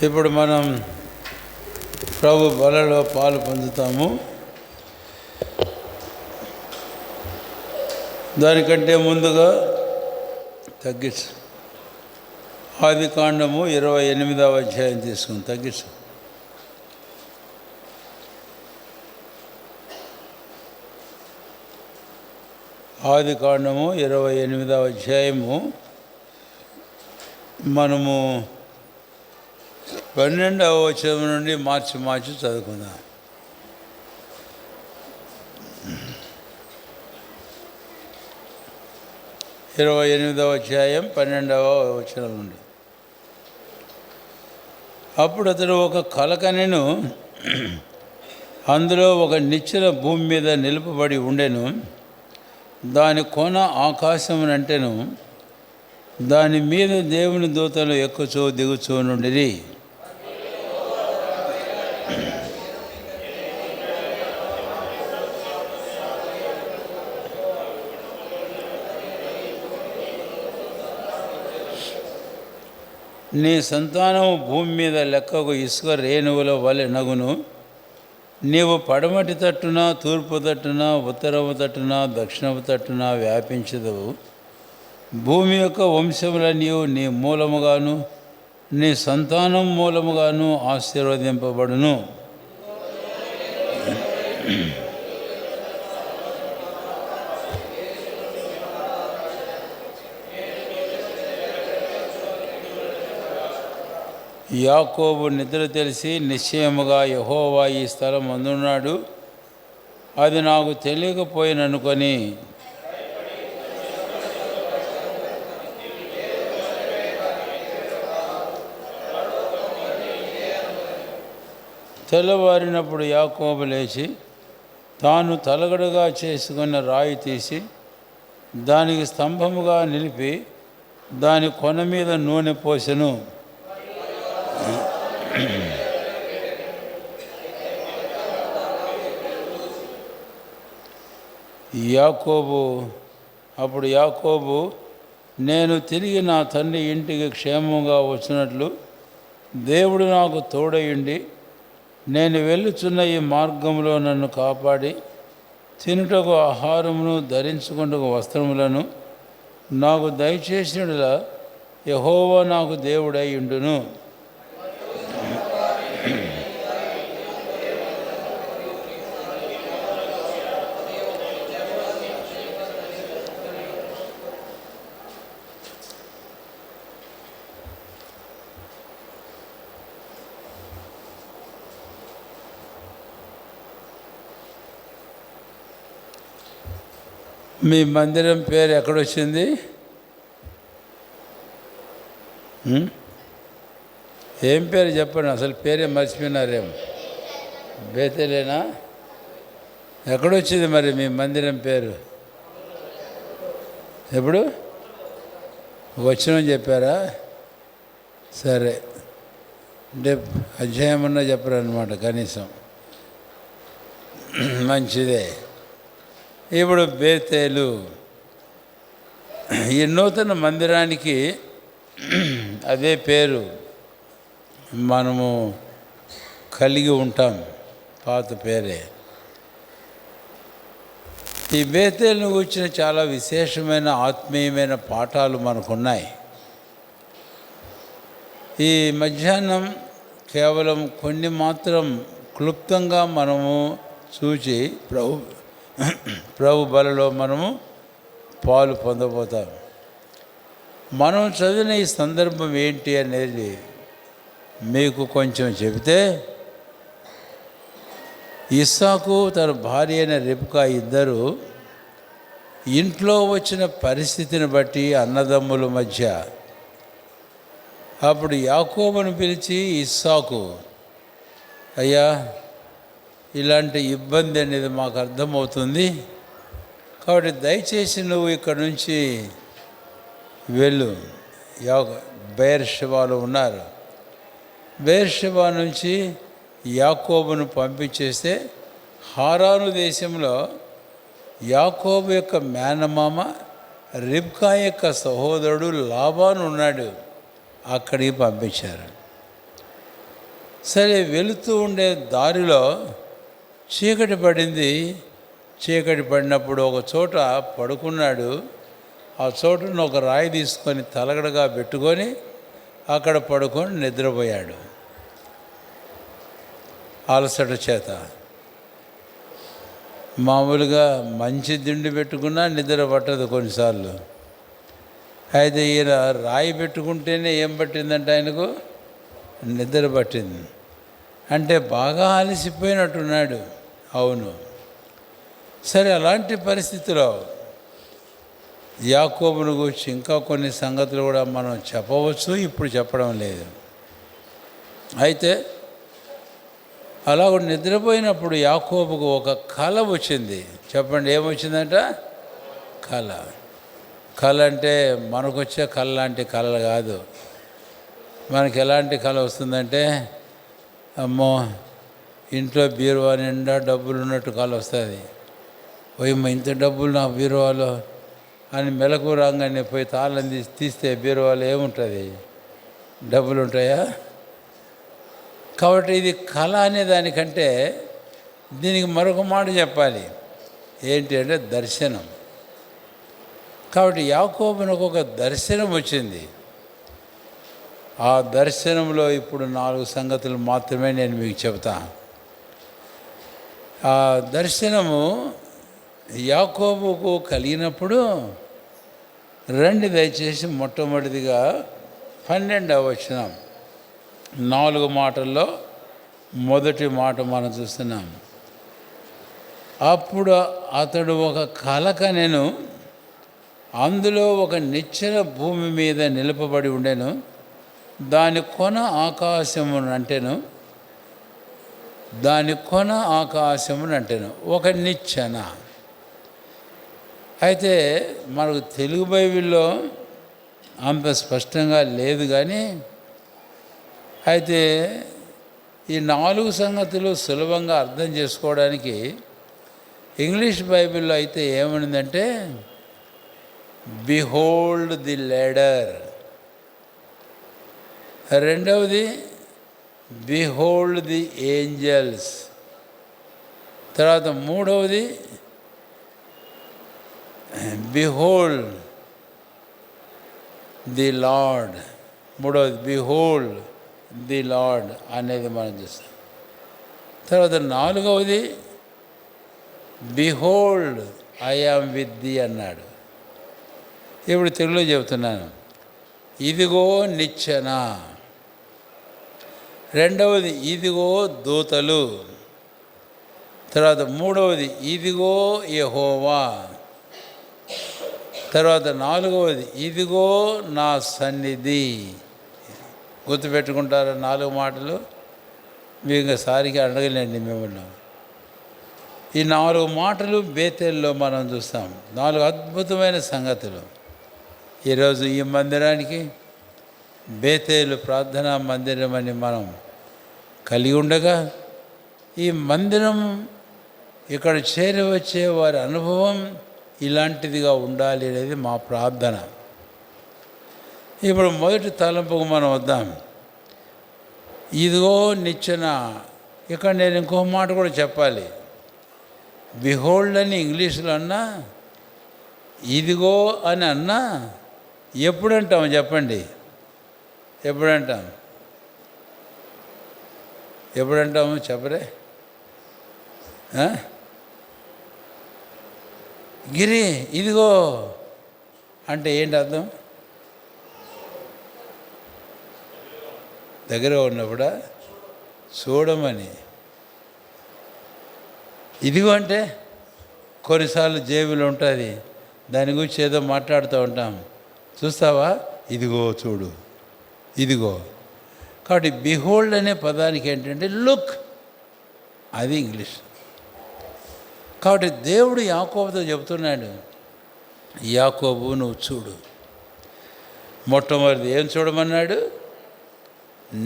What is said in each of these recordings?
ఇప్పుడు మనం ప్రభు బలలో పాలు పొందుతాము. దానికంటే ముందుగా తగ్గించు. ఆదికాండము 28వ అధ్యాయం తీసుకుని తగ్గించు. ఆదికాండము 28వ అధ్యాయము మనము 12వ వచనం నుండి మార్చి చదువుకుందాం. ఇరవై 28వ అధ్యాయం 12వ వచనం నుండి. అప్పుడు అతడు ఒక కలకనెను, అందులో ఒక నిచ్చెన భూమి మీద నిలుపబడి ఉండెను. దాని కొన ఆకాశమునంటెను, దాని మీద దేవుని దూతలు ఎక్కుచూ దిగుచూ నుండిరి. నీ సంతానము భూమి మీద లెక్కకు ఇసుక రేణువుల వలె నగును. నీవు పడమటి తట్టున, తూర్పు తట్టున, ఉత్తరపు తట్టున, దక్షిణపు తట్టున వ్యాపించదవు. భూమి యొక్క వంశములన్నీ నీ మూలముగాను నీ సంతానం మూలముగాను ఆశీర్వదింపబడును. యాకోబు నిద్ర తెలిసి నిశ్చయముగా యెహోవా ఈ స్థలం అందున్నాడు, అది నాకు తెలియకపోయిననుకొని తెల్లవారినప్పుడు యాకోబు లేచి తాను తలగడగా చేసుకున్న రాయి తీసి దానికి స్తంభముగా నిలిపి దాని కొన మీద నూనె పోసెను. యాకోబు నేను తిరిగి నా తండ్రి ఇంటికి క్షేమంగా వచ్చినట్లు దేవుడు నాకు తోడయుండి నేను వెళ్ళుచున్న ఈ మార్గంలో నన్ను కాపాడి తినుటకు ఆహారమును ధరించుకుంటకు వస్త్రములను నాకు దయచేసినలా యెహోవా నాకు దేవుడై ఉండును. మీ మందిరం పేరు ఎక్కడొచ్చింది? ఏం పేరు చెప్పండి, అసలు పేరే మర్చిపోయినారేమో. బేతేలేనా? ఎక్కడొచ్చింది మరి మీ మందిరం పేరు? ఎప్పుడు వచ్చిన చెప్పారా? సరే, అంటే అధ్యాయం ఉన్నా చెప్పరు అనమాట కనీసం. మంచిదే. ఇప్పుడు బేతేలు, ఈ నూతన మందిరానికి అదే పేరు మనము కలిగి ఉంటాం, పాత పేరే. ఈ బేతేలును గురించిన చాలా విశేషమైన ఆత్మీయమైన పాఠాలు మనకున్నాయి. ఈ మధ్యాహ్నం కేవలం కొన్ని మాత్రం క్లుప్తంగా మనము చూచి ప్రభు బలలో మనము పాలు పొందబోతాం. మనం చదివిన ఈ సందర్భం ఏంటి అనేది మీకు కొంచెం చెబితే, ఇస్సాకు తన భార్య అయిన రెబ్కా ఇద్దరు ఇంట్లో వచ్చిన పరిస్థితిని బట్టి అన్నదమ్ముల మధ్య, అప్పుడు యాకోబును పిలిచి ఇస్సాకు, అయ్యా ఇలాంటి ఇబ్బంది అనేది మాకు అర్థమవుతుంది, కాబట్టి దయచేసి నువ్వు ఇక్కడ నుంచి వెళ్ళు. బెయేర్షెబాలో ఉన్నారు. బెయేర్షెబా నుంచి యాకోబును పంపించేస్తే హారాను దేశంలో యాకోబు యొక్క మేనమామ రిబ్కా యొక్క సహోదరుడు లాబాను ఉన్నాడు, అక్కడికి పంపించారు. సరే, వెళుతూ ఉండే దారిలో చీకటి పడింది. చీకటి పడినప్పుడు ఒక చోట పడుకున్నాడు. ఆ చోటును ఒక రాయి తీసుకొని తలగడగా పెట్టుకొని అక్కడ పడుకొని నిద్రపోయాడు అలసట చేత. మామూలుగా మంచి దిండు పెట్టుకున్నా నిద్ర పట్టదు కొన్నిసార్లు. అయితే ఈయన రాయి పెట్టుకుంటేనే ఏం పట్టిందంటే ఆయనకు నిద్ర పట్టింది. అంటే బాగా అలసిపోయినట్టున్నాడు. అవును. సరే, అలాంటి పరిస్థితిలో యాకోబును గురించి ఇంకా కొన్ని సంగతులు కూడా మనం చెప్పవచ్చు, ఇప్పుడు చెప్పడం లేదు. అయితే అలా నిద్రపోయినప్పుడు యాకోబుకు ఒక కల వచ్చింది. చెప్పండి, ఏమొచ్చిందంట? కల. కళ అంటే మనకు వచ్చే కళ లాంటి కళలు కాదు. మనకి ఎలాంటి కళ వస్తుందంటే, అమ్మో ఇంట్లో బీరువా నిండా డబ్బులు ఉన్నట్టు కళ వస్తుంది. పోయమ్మ ఇంత డబ్బులు నా బీరువాలో అని మెలకు రాగానే పోయి తాళం తీస్తే బీరువాలో ఏముంటుంది? డబ్బులు ఉంటాయా? కాబట్టి ఇది కళ అనే దానికంటే దీనికి మరొక మాట చెప్పాలి. ఏంటి అంటే దర్శనం. కాబట్టి యాకోబునకు ఒక దర్శనం వచ్చింది. ఆ దర్శనంలో ఇప్పుడు 4 సంగతులు మాత్రమే నేను మీకు చెబుతా. ఆ దర్శనము యాకోబుకు కలిగినప్పుడు రండి దయచేసి మొట్టమొదటిదిగా 12వ వచనం 4 మాటల్లో మొదటి మాట మనం చూస్తున్నాం. అప్పుడు అతడు ఒక కల కనెను, అందులో ఒక నిచ్చెన భూమి మీద నిలపబడి ఉండెను, దాని కొన ఆకాశమునంటెను. ఒక నిచ్చెన. అయితే మనకు తెలుగు బైబిల్లో అంత స్పష్టంగా లేదు, కానీ అయితే ఈ 4 సంగతులు సులభంగా అర్థం చేసుకోవడానికి ఇంగ్లీష్ బైబిల్లో అయితే ఏమనిందంటే, బిహోల్డ్ ది లెడర్. రెండవది బిహోల్డ్ ది ఏంజల్స్. తర్వాత మూడవది బిహోల్డ్ ది లార్డ్. మూడవది బిహోల్డ్ ది లార్డ్ అనేది మనం చూస్తాం. తర్వాత 4వది behold I am with the అన్నాడు. ఇప్పుడు తెలుగులో చెబుతున్నాను. ఇదిగో నిచ్చెన. రెండవది ఇదిగో దూతలు. తర్వాత మూడవది ఇదిగో యెహోవా. తర్వాత 4వది ఇదిగో నా సన్నిధి. గుర్తుపెట్టుకుంటారా 4 మాటలు? మీకు ఇంకా సారికి అడగలేండి మిమ్మల్ని. ఈ 4 మాటలు బేతేల్లో మనం చూస్తాం. 4 అద్భుతమైన సంగతులు. ఈరోజు ఈ మందిరానికి బేతేలు ప్రార్థనా మందిరం అని మనం కలిగి ఉండగా, ఈ మందిరం ఇక్కడ చేరి వచ్చే వారి అనుభవం ఇలాంటిదిగా ఉండాలి అనేది మా ప్రార్థన. ఇప్పుడు మొదటి తలంపుకు మనం వద్దాం. ఇదిగో నిచ్చెన. ఇక్కడ నేను ఇంకో మాట కూడా చెప్పాలి. బిహోల్డ్ అని ఇంగ్లీష్లో అన్నా, ఇదిగో అని అన్నా ఎప్పుడంటాము చెప్పండి? ఎప్పుడంటాము చెప్పరే? గిరి ఇదిగో అంటే ఏంటి అర్థం? దగ్గర ఉన్నప్పుడా? చూడమని. ఇదిగో అంటే కొన్నిసార్లు జేబులో ఉంటుంది, దాని గురించి ఏదో మాట్లాడుతూ ఉంటాం. చూస్తావా? ఇదిగో చూడు, ఇదిగో. కాబట్టి బిహోల్డ్ అనే పదానికి ఏంటంటే లుక్, అది ఇంగ్లీష్. కాబట్టి దేవుడు యాకోబుతో చెబుతున్నాడు, యాకోబు నువ్వు చూడు. మొట్టమొదటి ఏం చూడమన్నాడు?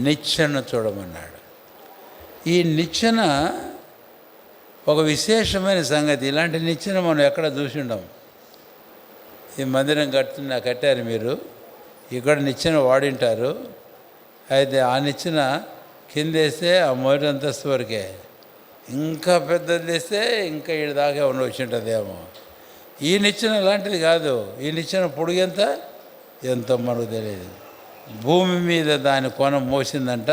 నిచ్చెన చూడమన్నాడు. ఈ నిచ్చెన ఒక విశేషమైన సంగతి. ఇలాంటి నిచ్చెన మనం ఎక్కడ చూసి ఉండం. ఈ మందిరం కట్టారు మీరు, ఇక్కడ నిచ్చెన వాడింటారు. అయితే ఆ నిచ్చెన కిందేస్తే ఆ మొదటి అంతస్తు వరకే, ఇంకా పెద్దది తెస్తే ఇంకా ఈడ దాకా వచ్చి ఉంటుందేమో. ఈ నిచ్చెన అలాంటిది కాదు. ఈ నిచ్చెన పొడుగు ఎంతో మనకు తెలియదు. భూమి మీద దాని కొన మోసిందంట,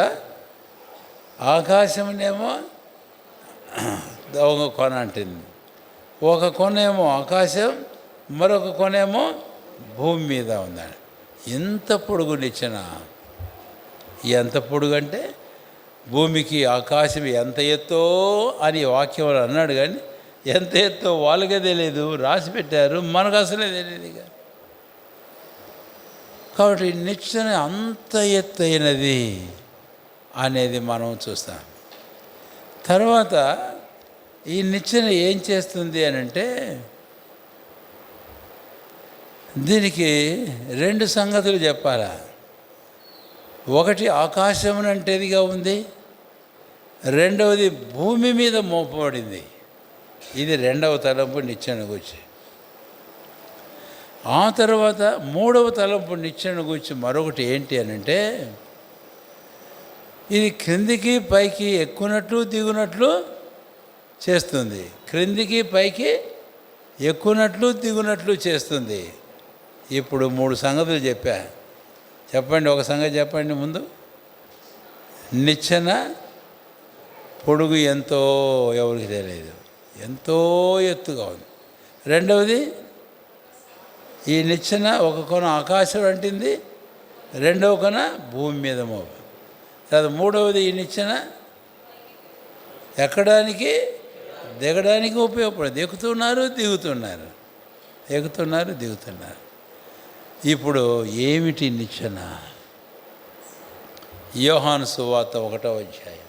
ఆకాశంనేమో దొంగ కొన అంటుంది. ఒక కొనేమో ఆకాశం, మరొక కొనేమో భూమి మీద ఉందండి. ఎంత పొడుగు నిచ్చెన! ఎంత పొడుగు అంటే భూమికి ఆకాశం ఎంత ఎత్తో అని వాక్యంలో అన్నాడు, కానీ ఎంత ఎత్తో వాళ్ళకే తెలియదు, రాసి పెట్టారు, మనకు అసలే తెలియదు. ఇక కాబట్టి నిచ్చెన అంత ఎత్తైనది అనేది మనం చూస్తాం. తర్వాత ఈ నిచ్చెన ఏం చేస్తుంది అని అంటే, దీనికి రెండు సంగతులు చెప్పాలా. ఒకటి ఆకాశమునంటేదిగా ఉంది, రెండవది భూమి మీద మోపబడింది. ఇది రెండవ తలంపు నిచ్చెన గురించి. ఆ తర్వాత మూడవ తలంపు నిచ్చెన గురించి మరొకటి ఏంటి అని అంటే, ఇది క్రిందికి పైకి ఎక్కునట్లు దిగునట్లు చేస్తుంది. క్రిందికి పైకి ఎక్కునట్లు దిగునట్లు చేస్తుంది. ఇప్పుడు మూడు సంగతులు చెప్పండి. ఒక సంగతి చెప్పండి ముందు. నిచ్చెన పొడుగు ఎంతో ఎవరికి తెలియదు, ఎంతో ఎత్తుగా ఉంది. రెండవది, ఈ నిచ్చెన ఒక కొన ఆకాశం అంటింది, రెండవ కొన భూమి మీద మోపు. తర్వాత మూడవది, ఈ నిచ్చెన ఎక్కడానికి దిగడానికి ఉపయోగపడదు. ఎక్కుతున్నారు దిగుతున్నారు. ఇప్పుడు ఏమిటి నిచ్చెన? యోహాను సువార్త 1వ అధ్యాయం.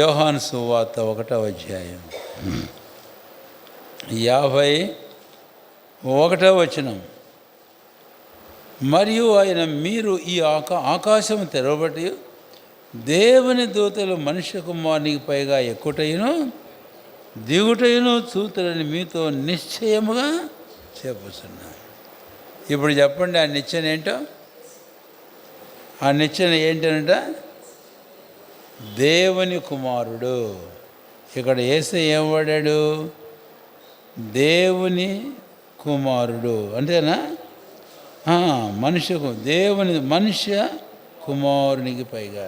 యోహాను సువార్త 1వ అధ్యాయం 51వ వచనం. మరియు ఆయన, మీరు ఈ ఆకాశం తెరవబట్టి దేవుని దూతలు మనుష్య కుమారునికి పైగా ఎక్కుటయును దిగుటయును చూతులని మీతో నిశ్చయముగా చెప్పుచున్నాను. ఇప్పుడు చెప్పండి, ఆ నిచ్చెన ఏంటో? ఆ నిచ్చెన ఏంటంట? దేవుని కుమారుడు. ఇక్కడ యేసు ఏం వాడాడు? దేవుని కుమారుడు అంతేనా? మనుష్య కుమారునికి పైగా.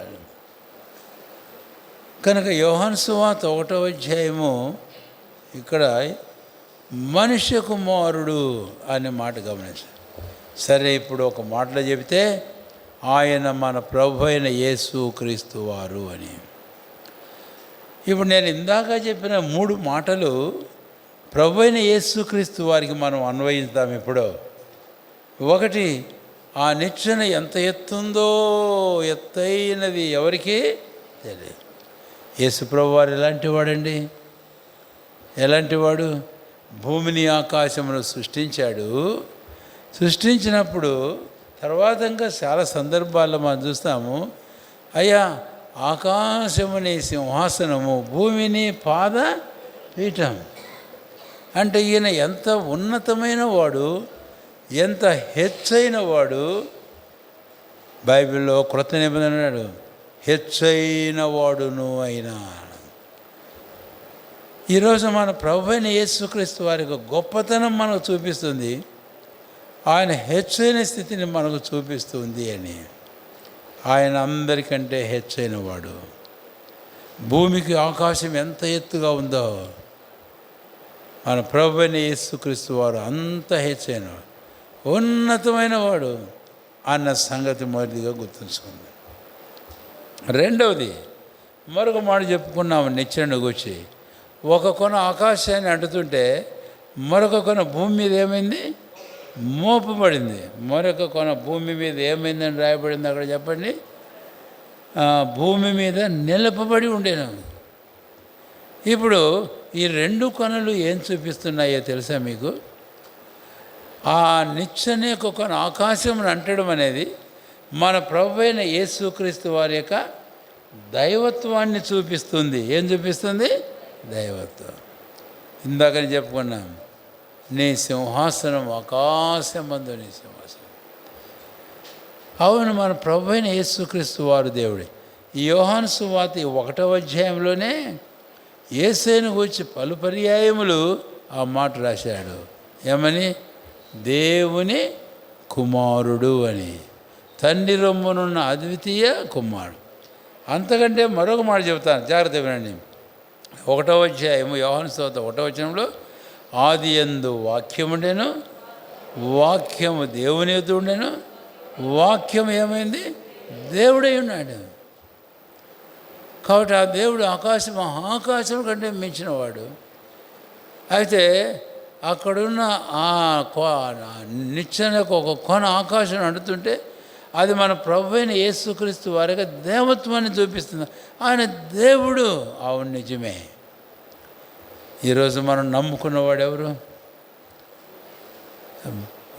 కనుక యోహాను సువార్త 1వ అధ్యాయము ఇక్కడ మనుష్య కుమారుడు అనే మాట గమనించారు. సరే, ఇప్పుడు ఒక మాటలో చెబితే ఆయన మన ప్రభు అయిన యేసు క్రీస్తు వారు అని. ఇప్పుడు నేను ఇందాక చెప్పిన 3 మాటలు ప్రభు అయిన యేసు క్రీస్తు వారికి మనం అన్వయిస్తాం. ఇప్పుడు ఒకటి, ఆ నిచ్చెన ఎంత ఎత్తుందో, ఎత్తైనది ఎవరికి తెలియదు. యేసు ప్రభు వారు ఎలాంటి వాడండి? ఎలాంటివాడు? భూమిని ఆకాశమును సృష్టించాడు. సృష్టించినప్పుడు తర్వాత ఇంకా చాలా సందర్భాల్లో మనం చూస్తాము, అయ్యా ఆకాశముని సింహాసనము, భూమిని పాద పీఠం. అంటే ఈయన ఎంత ఉన్నతమైన వాడు, ఎంత హెచ్చైన వాడు. బైబిల్లో క్రొత్త నిబంధన అన్నాడు, హెచ్చైన వాడును అయినా. ఈరోజు మన ప్రభు అయిన యేసుక్రీస్తు వారి గొప్పతనం మనకు చూపిస్తుంది, ఆయన హెచ్చైన స్థితిని మనకు చూపిస్తుంది అని. ఆయన అందరికంటే హెచ్చైన వాడు. భూమికి ఆకాశం ఎంత ఎత్తుగా ఉందో మన ప్రభు అయిన యేసుక్రీస్తు వారు అంత హెచ్చైన ఉన్నతమైన వాడు అన్న సంగతి మొదటిగా గుర్తుంచుకుంది. రెండవది, మరొక మాట చెప్పుకున్నాము నిచ్చెన గురించి. ఒక కొన ఆకాశాన్ని అంటుతుంటే మరొక కొన భూమి మీద ఏమైంది? మోపబడింది. మరొక కొన భూమి మీద ఏమైందని రాయబడింది అక్కడ చెప్పండి? భూమి మీద నిలపబడి ఉండేను. ఇప్పుడు ఈ 2 కొనలు ఏం చూపిస్తున్నాయో తెలుసా మీకు? ఆ నిచ్చెన యొక్క కొన ఆకాశం అంటడం అనేది మన ప్రభు అయిన యేసుక్రీస్తు వారి యొక్క దైవత్వాన్ని చూపిస్తుంది. ఏం చూపిస్తుంది? దైవత్వం. ఇందాకని చెప్పుకున్నాం, నీ సింహాసనం ఆకాశమందు నీ సింహాసనం. అవును, మన ప్రభు అయిన యేసుక్రీస్తు వారు దేవుడే. ఈ యోహాను సువార్త 1వ అధ్యాయంలోనే యేసుని గురించి పలు పర్యాయములు ఆ మాట రాశాడు. ఏమని? దేవుని కుమారుడు అని, తండ్రి రొమ్మునున్న అద్వితీయ కుమారుడు. అంతకంటే మరొక మాట చెబుతాను, జాగ్రత్త వినండి. 1వ అధ్యాయము యోహాను సువార్త 1వ వచనంలో, ఆది యందు వాక్యముండెను, వాక్యము దేవుని యొద్ద ఉండెను, వాక్యం ఏమైంది? దేవుడై ఉన్నాడు. కాబట్టి ఆ దేవుడు మహాకాశం కంటే మించినవాడు. అయితే అక్కడున్న ఆ నిచ్చెనకు ఒక కొన ఆకాశం అంటుతుంటే అది మన ప్రభు అయిన యేసుక్రీస్తు వారిగా దేవత్వాన్ని చూపిస్తుంది. ఆయన దేవుడు. అవును, నిజమే. ఈరోజు మనం నమ్ముకున్న వాడెవరు?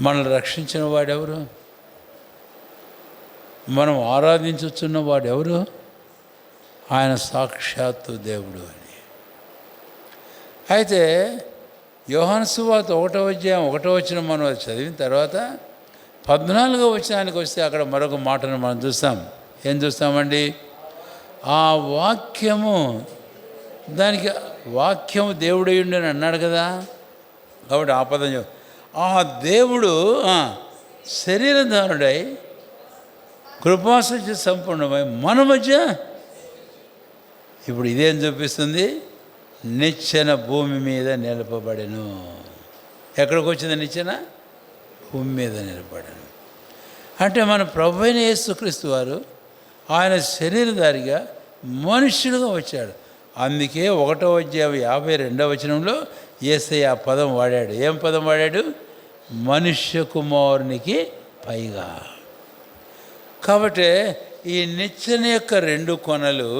మనల్ని రక్షించిన వాడెవరు? మనం ఆరాధించుతున్న వాడెవరు? ఆయన సాక్షాత్తు దేవుడు అని. అయితే యోహాను సువార్త 1వ అధ్యాయం 1వ వచనం మనం చదివిన తర్వాత 14వ వచనానికి వస్తే అక్కడ మరొక మాటను మనం చూస్తాం. ఏం చూస్తామండి? ఆ వాక్యము, దానికి వాక్యము దేవుడై ఉండని అన్నాడు కదా. కాబట్టి ఆ పదం ఆ దేవుడు శరీరధారుడై కృపాసత్య సంపూర్ణమై మన మధ్య. ఇప్పుడు ఇదేం చూపిస్తుంది? నిచ్చెన భూమి మీద నిలపబడెను. ఎక్కడికి వచ్చింది నిచ్చెన? భూమి మీద నిలబడను. అంటే మన ప్రభు అయిన యేసుక్రీస్తు వారు ఆయన శరీరధారిగా మనుష్యుడుగా వచ్చాడు. అందుకే 1వ అధ్యాయం 52వ వచనంలో యేసయ్య ఆ పదం వాడాడు. ఏం పదం వాడాడు? మనుష్య కుమారునికి పైగా. కాబట్టి ఈ నిచ్చెన యొక్క 2 కొనలు,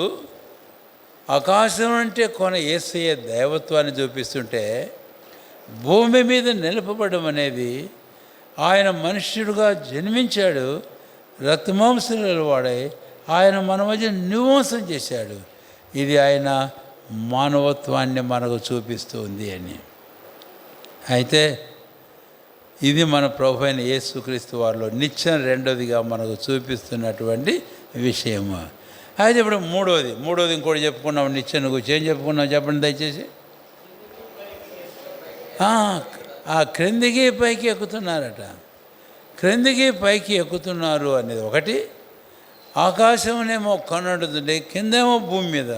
ఆకాశం అంటే కొన యేసయ్య దైవత్వాన్ని చూపిస్తుంటే, భూమి మీద నిలపబడడం అనేది ఆయన మనుష్యుడుగా జన్మించాడు, రక్తమాంసాల వాడై ఆయన మన మధ్య నివాసం చేశాడు. ఇది ఆయన మానవత్వాన్ని మనకు చూపిస్తుంది అని. అయితే ఇది మన ప్రభు అయిన యేసుక్రీస్తు వారిలో నిత్యం 2వదిగా మనకు చూపిస్తున్నటువంటి విషయము. అయితే ఇప్పుడు మూడవది ఇంకోటి చెప్పుకున్నాం. నిత్యం గురించి ఏం చెప్పుకున్నాం చెప్పండి దయచేసి. ఆ క్రిందికి పైకి ఎక్కుతున్నారట. క్రిందికి పైకి ఎక్కుతున్నారు అనేది ఒకటి. ఆకాశంనేమో కొనడుతుంది, కిందేమో భూమి మీద.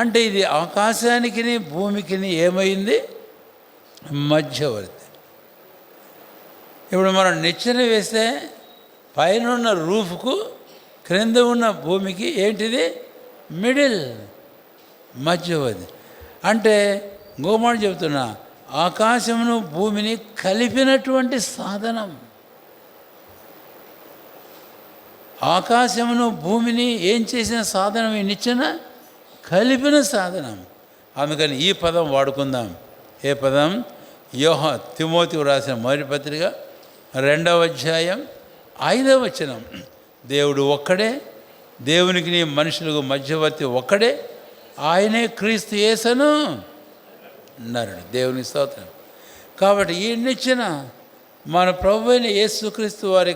అంటే ఇది ఆకాశానికి భూమికి ఏమైంది? మధ్యవర్తి. ఇప్పుడు మనం నిచ్చెన వేస్తే పైన ఉన్న రూఫ్కు క్రింద ఉన్న భూమికి ఏంటిది? మిడిల్, మధ్యవర్తి. అంటే ఇంకోమాట చెబుతున్నా, ఆకాశమును భూమిని కలిపినటువంటి సాధనం. ఆకాశమును భూమిని ఏం చేసిన సాధనం? ఈ నిచ్చెన కలిపిన సాధనం. అందుకని ఈ పదం వాడుకుందాం. ఏ పదం? తిమోతికి రాసిన మొదటి పత్రిక 2వ అధ్యాయం 5వ వచనం. దేవుడు ఒక్కడే, దేవునికి మనుషులకు మధ్యవర్తి ఒక్కడే, ఆయనే క్రీస్తు యేసును నరుడు. దేవుని స్తోత్రం. కాబట్టి ఈ నిచ్చెన మన ప్రభు అయిన యేసుక్రీస్తు వారి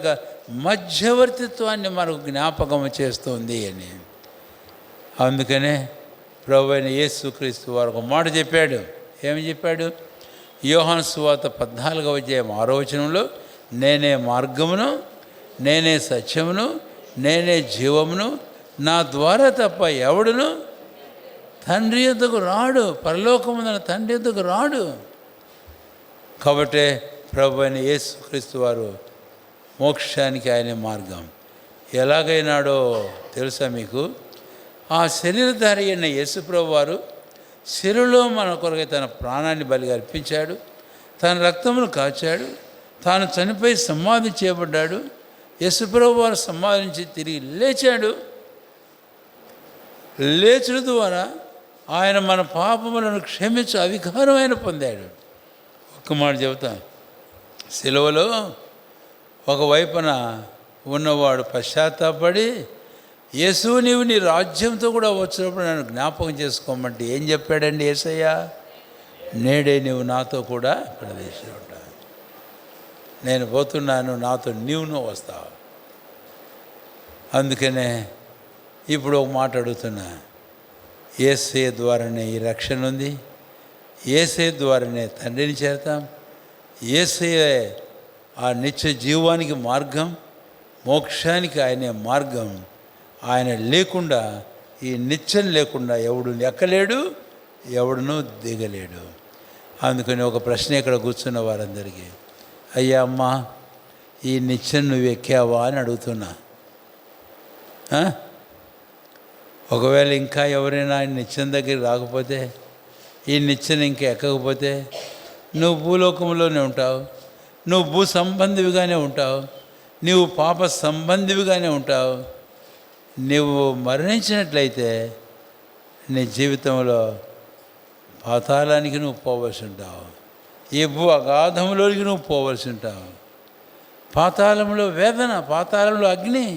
మధ్యవర్తిత్వాన్ని మనకు జ్ఞాపకం చేస్తుంది అని. అందుకనే ప్రభు అయిన యేసుక్రీస్తు వారు ఒక మాట చెప్పాడు. ఏమి చెప్పాడు? యోహాను సువార్త 14వ అధ్యాయం 6వ వచనంలో, నేనే మార్గమును, నేనే సత్యమును, నేనే జీవమును, నా ద్వారా తప్ప ఎవడును తండ్రి యొద్దకు రాడు, పరలోకమున తండ్రి యొద్దకు రాడు. కాబట్టి ప్రభు అయిన యేసుక్రీస్తు వారు మోక్షానికి ఆయనే మార్గం. ఎలాగైనాడో తెలుసా మీకు? ఆ శరీరధారి అయిన యేసుప్రభు వారు శిలువలో మన కొరకై తన ప్రాణాన్ని బలిగా అర్పించాడు, తన రక్తమును కాచాడు, తాను చనిపోయి సమాధి చేయబడ్డాడు. యేసుప్రభు వారు సమాధించి తిరిగి లేచాడు. లేచుడు ద్వారా ఆయన మన పాపములను క్షమించు అధికారం ఆయన పొందాడు. ఒక్క మాట చెబుతా, సిలువలో ఒకవైపున ఉన్నవాడు పశ్చాత్తాపడి, యేసు నీవు నీ రాజ్యంతో కూడా వచ్చినప్పుడు నన్ను జ్ఞాపకం చేసుకోమంటే ఏం చెప్పాడండి యేసయ్య? నేడే నీవు నాతో కూడా ప్రదేశం ఉంటా, నేను పోతున్నాను, నాతో నీవును వస్తావు. అందుకనే ఇప్పుడు ఒక మాట అడుగుతున్నా, యేసయ్య ద్వారానే ఈ రక్షణ ఉంది, యేసయ్య ద్వారానే తండ్రిని చేరతాం, యేసయ్య ఆ నిత్య జీవానికి మార్గం, మోక్షానికి ఆయనే మార్గం. ఆయన లేకుండా, ఈ నిత్యం లేకుండా ఎవడు ఎక్కలేడు, ఎవడునూ దిగలేడు. అందుకని ఒక ప్రశ్న ఇక్కడ కూర్చున్న వారందరికీ, అయ్యా అమ్మా, ఈ నిత్యం నువ్వు ఎక్కావా అని అడుగుతున్నా. ఒకవేళ ఇంకా ఎవరైనా నిత్యం దగ్గరికి రాకపోతే, ఈ నిత్యం ఇంకా ఎక్కకపోతే, నువ్వు భూలోకంలోనే ఉంటావు, నువ్వు భూ సంబంధివిగానే ఉంటావు, నువ్వు పాప సంబంధివిగానే ఉంటావు. నువ్వు మరణించినట్లయితే నీ జీవితంలో పాతాళానికి నువ్వు పోవలసి ఉంటావు, ఈ భూ అగాధంలోనికి నువ్వు పోవలసి ఉంటావు. పాతాళంలో వేదన, పాతాళంలో అగ్ని.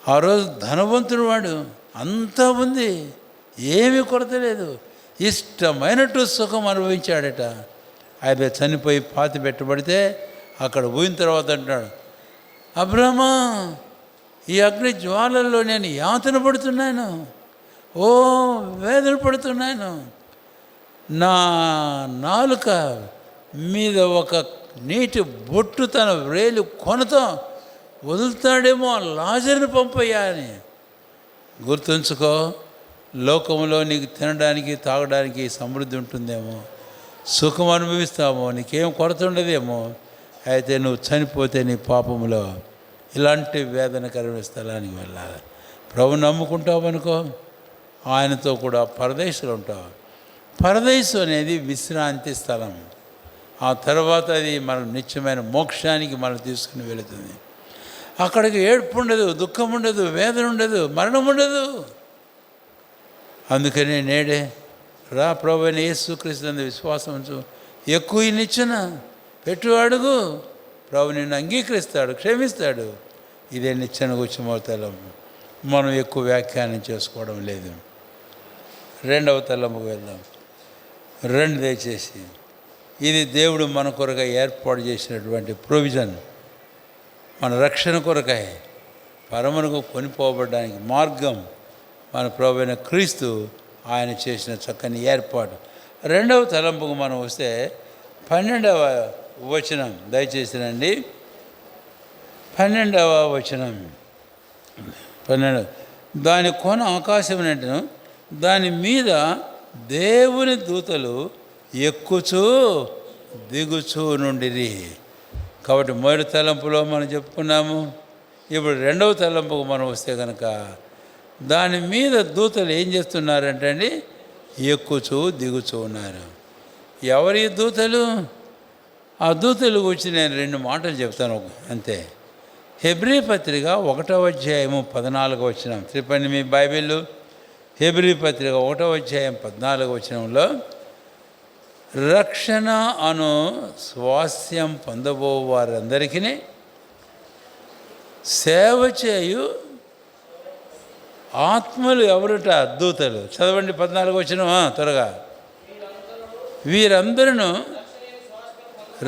ఆ రోజు ధనవంతుడు వాడు, అంతా ఉంది, ఏమీ కొరత లేదు, ఇష్టమైనట్టు సుఖం అనుభవించాడట. ఆయన చనిపోయి పాతి పెట్టబడితే అక్కడ పోయిన తర్వాత అంటాడు, అబ్రహ్మా, ఈ అగ్ని జ్వాలల్లో నేను యాతన పడుతున్నాను, ఓ వేదన పడుతున్నాను, నా నాలుక మీద ఒక నీటి బొట్టు తన వ్రేలు కొనతో వదులుతాడేమో, లాజరుని పంపయ్యా అని. గుర్తుంచుకో, లోకంలో నీకు తినడానికి తాగడానికి సమృద్ధి ఉంటుందేమో, సుఖం అనుభవిస్తామో, నీకేం కొరత ఉండదేమో. అయితే నువ్వు చనిపోతే నీ పాపంలో ఇలాంటి వేదనకరమైన స్థలానికి వెళ్ళాలి. ప్రభుని నమ్ముకుంటావు అనుకో, ఆయనతో కూడా పరదేశంలో ఉంటావు. పరదేశం అనేది విశ్రాంతి స్థలం. ఆ తర్వాత అది మన నిత్యమైన మోక్షానికి మనం తీసుకుని వెళుతుంది. అక్కడికి ఏడుపు ఉండదు, దుఃఖం ఉండదు, వేదన ఉండదు, మరణం ఉండదు. అందుకనే నేడే రా ప్రభువైన యేసుక్రీస్తు విశ్వాసం ఉంచు, ఎక్కువ నిచ్చెన పెట్టు, అడుగు, ప్రభు నిన్ను అంగీకరిస్తాడు, క్షమిస్తాడు. ఇదే నిచ్చెన గురించి మొదలం మనం ఎక్కువ వ్యాఖ్యానం చేసుకోవడం లేదు. రెండవ తలంపుకు వెళ్దాం. రెండు దయచేసి, ఇది దేవుడు మన కొరకై ఏర్పాటు చేసినటువంటి ప్రొవిజన్, మన రక్షణ కొరకై పరమునకు కొనిపోబడడానికి మార్గం మన ప్రభువైన క్రీస్తు ఆయన చేసిన చక్కని ఏర్పాటు. రెండవ తలంపుకు మనం వస్తే 12వ వచనం దయచేసినండి. 12వ వచనం, 12. దాని కొన ఆకాశమునంటను, దాని మీద దేవుని దూతలు ఎక్కుచూ దిగుచూ నుండిరి. కాబట్టి మొదటి తలంపులో మనం చెప్పుకున్నాము. ఇప్పుడు రెండవ తలంపుకు మనం వస్తే కనుక, దాని మీద దూతలు ఏం చేస్తున్నారంటే అండి, ఎక్కుచూ దిగుచూ ఉన్నారు. ఎవరి దూతలు? ఆ దూతలు గురించి నేను 2 మాటలు చెప్తాను అంతే. హెబ్రీ పత్రిక 1వ అధ్యాయము 14వ వచనం. త్రిపండి మీ బైబిల్. హెబ్రీ పత్రిక 1వ అధ్యాయం 14వ వచనంలో, రక్షణ అను స్వాస్యం పొందబో వారందరికీ సేవ చేయు ఆత్మలు ఎవరుట? దూతలు. చదవండి 14వ వచనం త్వరగా. వీరందరూ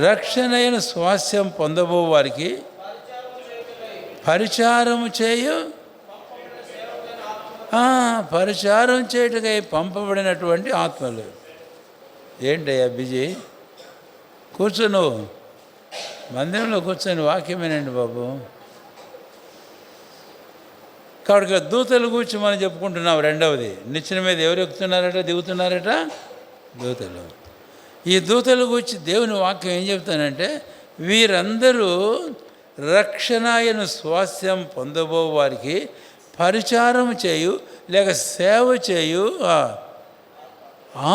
రక్షణైన స్వాస్యం పొందబో వారికి పరిచారము చేయు, పరిచారం చేయుటకై పంపబడినటువంటి ఆత్మలు. ఏంటయ్యా బిజీ? కూర్చోను, మందిరంలో కూర్చొని వాక్యమేనండి బాబు. కాబట్టి దూతల గురించి మనం చెప్పుకుంటున్నాం. రెండవది, నిచ్చెన మీద ఎవరు ఎక్కుతున్నారట, దిగుతున్నారట? దూతలు. ఈ దూతల గురించి దేవుని వాక్యం ఏం చెప్తానంటే, వీరందరూ రక్షణాయను స్వాస్యం పొందబో వారికి పరిచారం చేయు లేక సేవ చేయు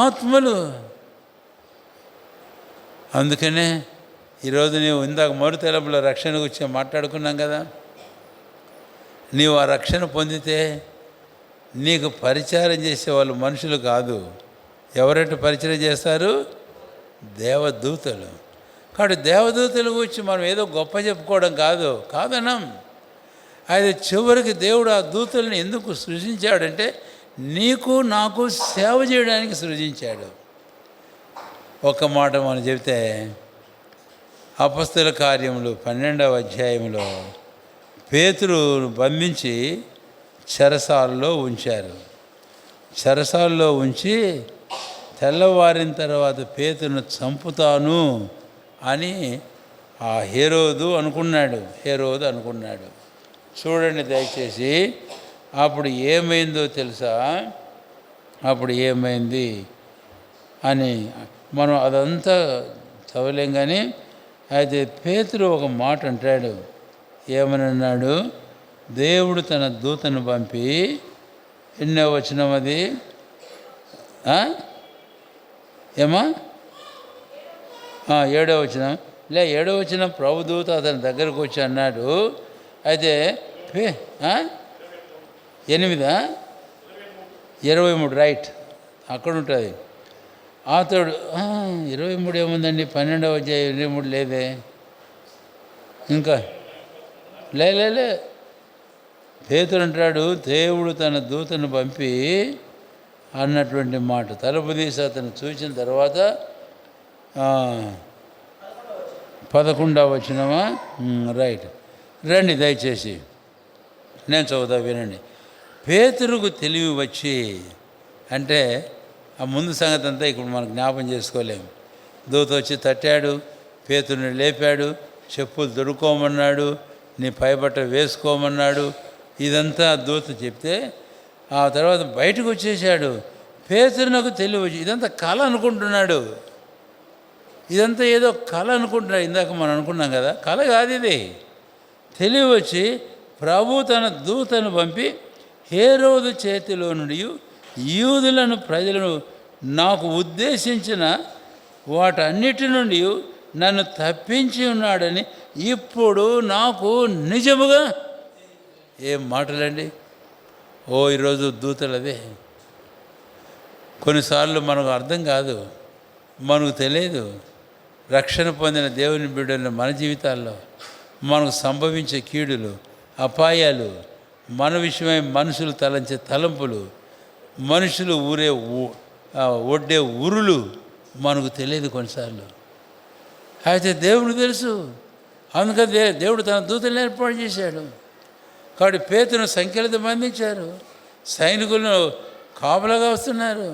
ఆత్మలు. అందుకనే ఈరోజు నీవు ఇందాక మొదటి తలంపులో రక్షణ గురించి మాట్లాడుకున్నాం కదా. నీవు ఆ రక్షణ పొందితే నీకు పరిచారం చేసేవాళ్ళు మనుషులు కాదు. ఎవరంటే పరిచయం చేస్తారు? దేవదూతలు. కాబట్టి దేవదూతల గురించి మనం ఏదో గొప్ప చెప్పుకోవడం కాదనం. అయితే చివరికి దేవుడు ఆ దూతల్ని ఎందుకు సృజించాడంటే, నీకు నాకు సేవ చేయడానికి సృజించాడు. ఒక మాట మనం చెబితే, అపొస్తలుల కార్యములు 12వ అధ్యాయంలో పేతురును బంధించి చెరసాలలో ఉంచారు. చెరసాలలో ఉంచి తెల్లవారిన తర్వాత పేతురును చంపుతాను అని ఆ హేరోదు అనుకున్నాడు. చూడండి దయచేసి, అప్పుడు ఏమైందో తెలుసా? అప్పుడు ఏమైంది అని మనం అదంతా చదవలేం. కానీ అయితే పేతురు ఒక మాట అంటాడు. ఏమని అన్నాడు? దేవుడు తన దూతను పంపి, ఎన్నో వచనం అది? ఏమా 7వ వచనం. 7వ వచనం, ప్రభుదూత అతని దగ్గరకు వచ్చి అన్నాడు. అయితే 23 రైట్, అక్కడ ఉంటుంది. అతడు 23 ఏముందండి? 12వ అధ్యాయం 23 లేదే. ఇంకా లే పేతురు అంటాడు, దేవుడు తన దూతను పంపి అన్నటువంటి మాట. తలుపు తీసి అతను చూసిన తర్వాత 11వ వచనమా? రైట్, రండి దయచేసి, నేను చదువుతా వినండి. పేతురుకు తెలివి వచ్చి, అంటే ఆ ముందు సంగతి అంతా ఇప్పుడు మనం జ్ఞాపం చేసుకోలేము. దూత వచ్చి తట్టాడు, పేతురుని లేపాడు, చెప్పులు దొరుకోమన్నాడు, నీ పైబట్ట వేసుకోమన్నాడు. ఇదంతా దూత చెప్తే ఆ తర్వాత బయటకు వచ్చేసాడు. పేతురునకు తెలివి వచ్చి, ఇదంతా కళ అనుకుంటున్నాడు. ఇదంతా ఏదో కళ అనుకుంటున్నాడు. ఇందాక మనం అనుకున్నాం కదా, కళ కాదు ఇది. తెలివి వచ్చి ప్రభు తన దూతను పంపి హేరోదు చేతిలో నుండి యూదులను ప్రజలను నాకు ఉద్దేశించిన వాటన్నిటి నుండి నన్ను తప్పించి ఉన్నాడని ఇప్పుడు నాకు నిజముగా. ఏం మాటలండి! ఈరోజు దూతలు అదే. కొన్నిసార్లు మనకు అర్థం కాదు, మనకు తెలియదు. రక్షణ పొందిన దేవుని బిడ్డలు మన జీవితాల్లో మనకు సంభవించే కీడులు, అపాయాలు, మన విషయమై మనుషులు తలంచే తలంపులు, మనుషులు ఒడ్డే ఉరులు మనకు తెలియదు కొన్నిసార్లు. అయితే దేవుడు తెలుసు. అందుకని దేవుడు తన దూతలను ఏర్పాటు చేశాడు. కాబట్టి పేతురును సంఖ్యలతో బంధించారు, సైనికులను కాపలాగా వస్తున్నారు.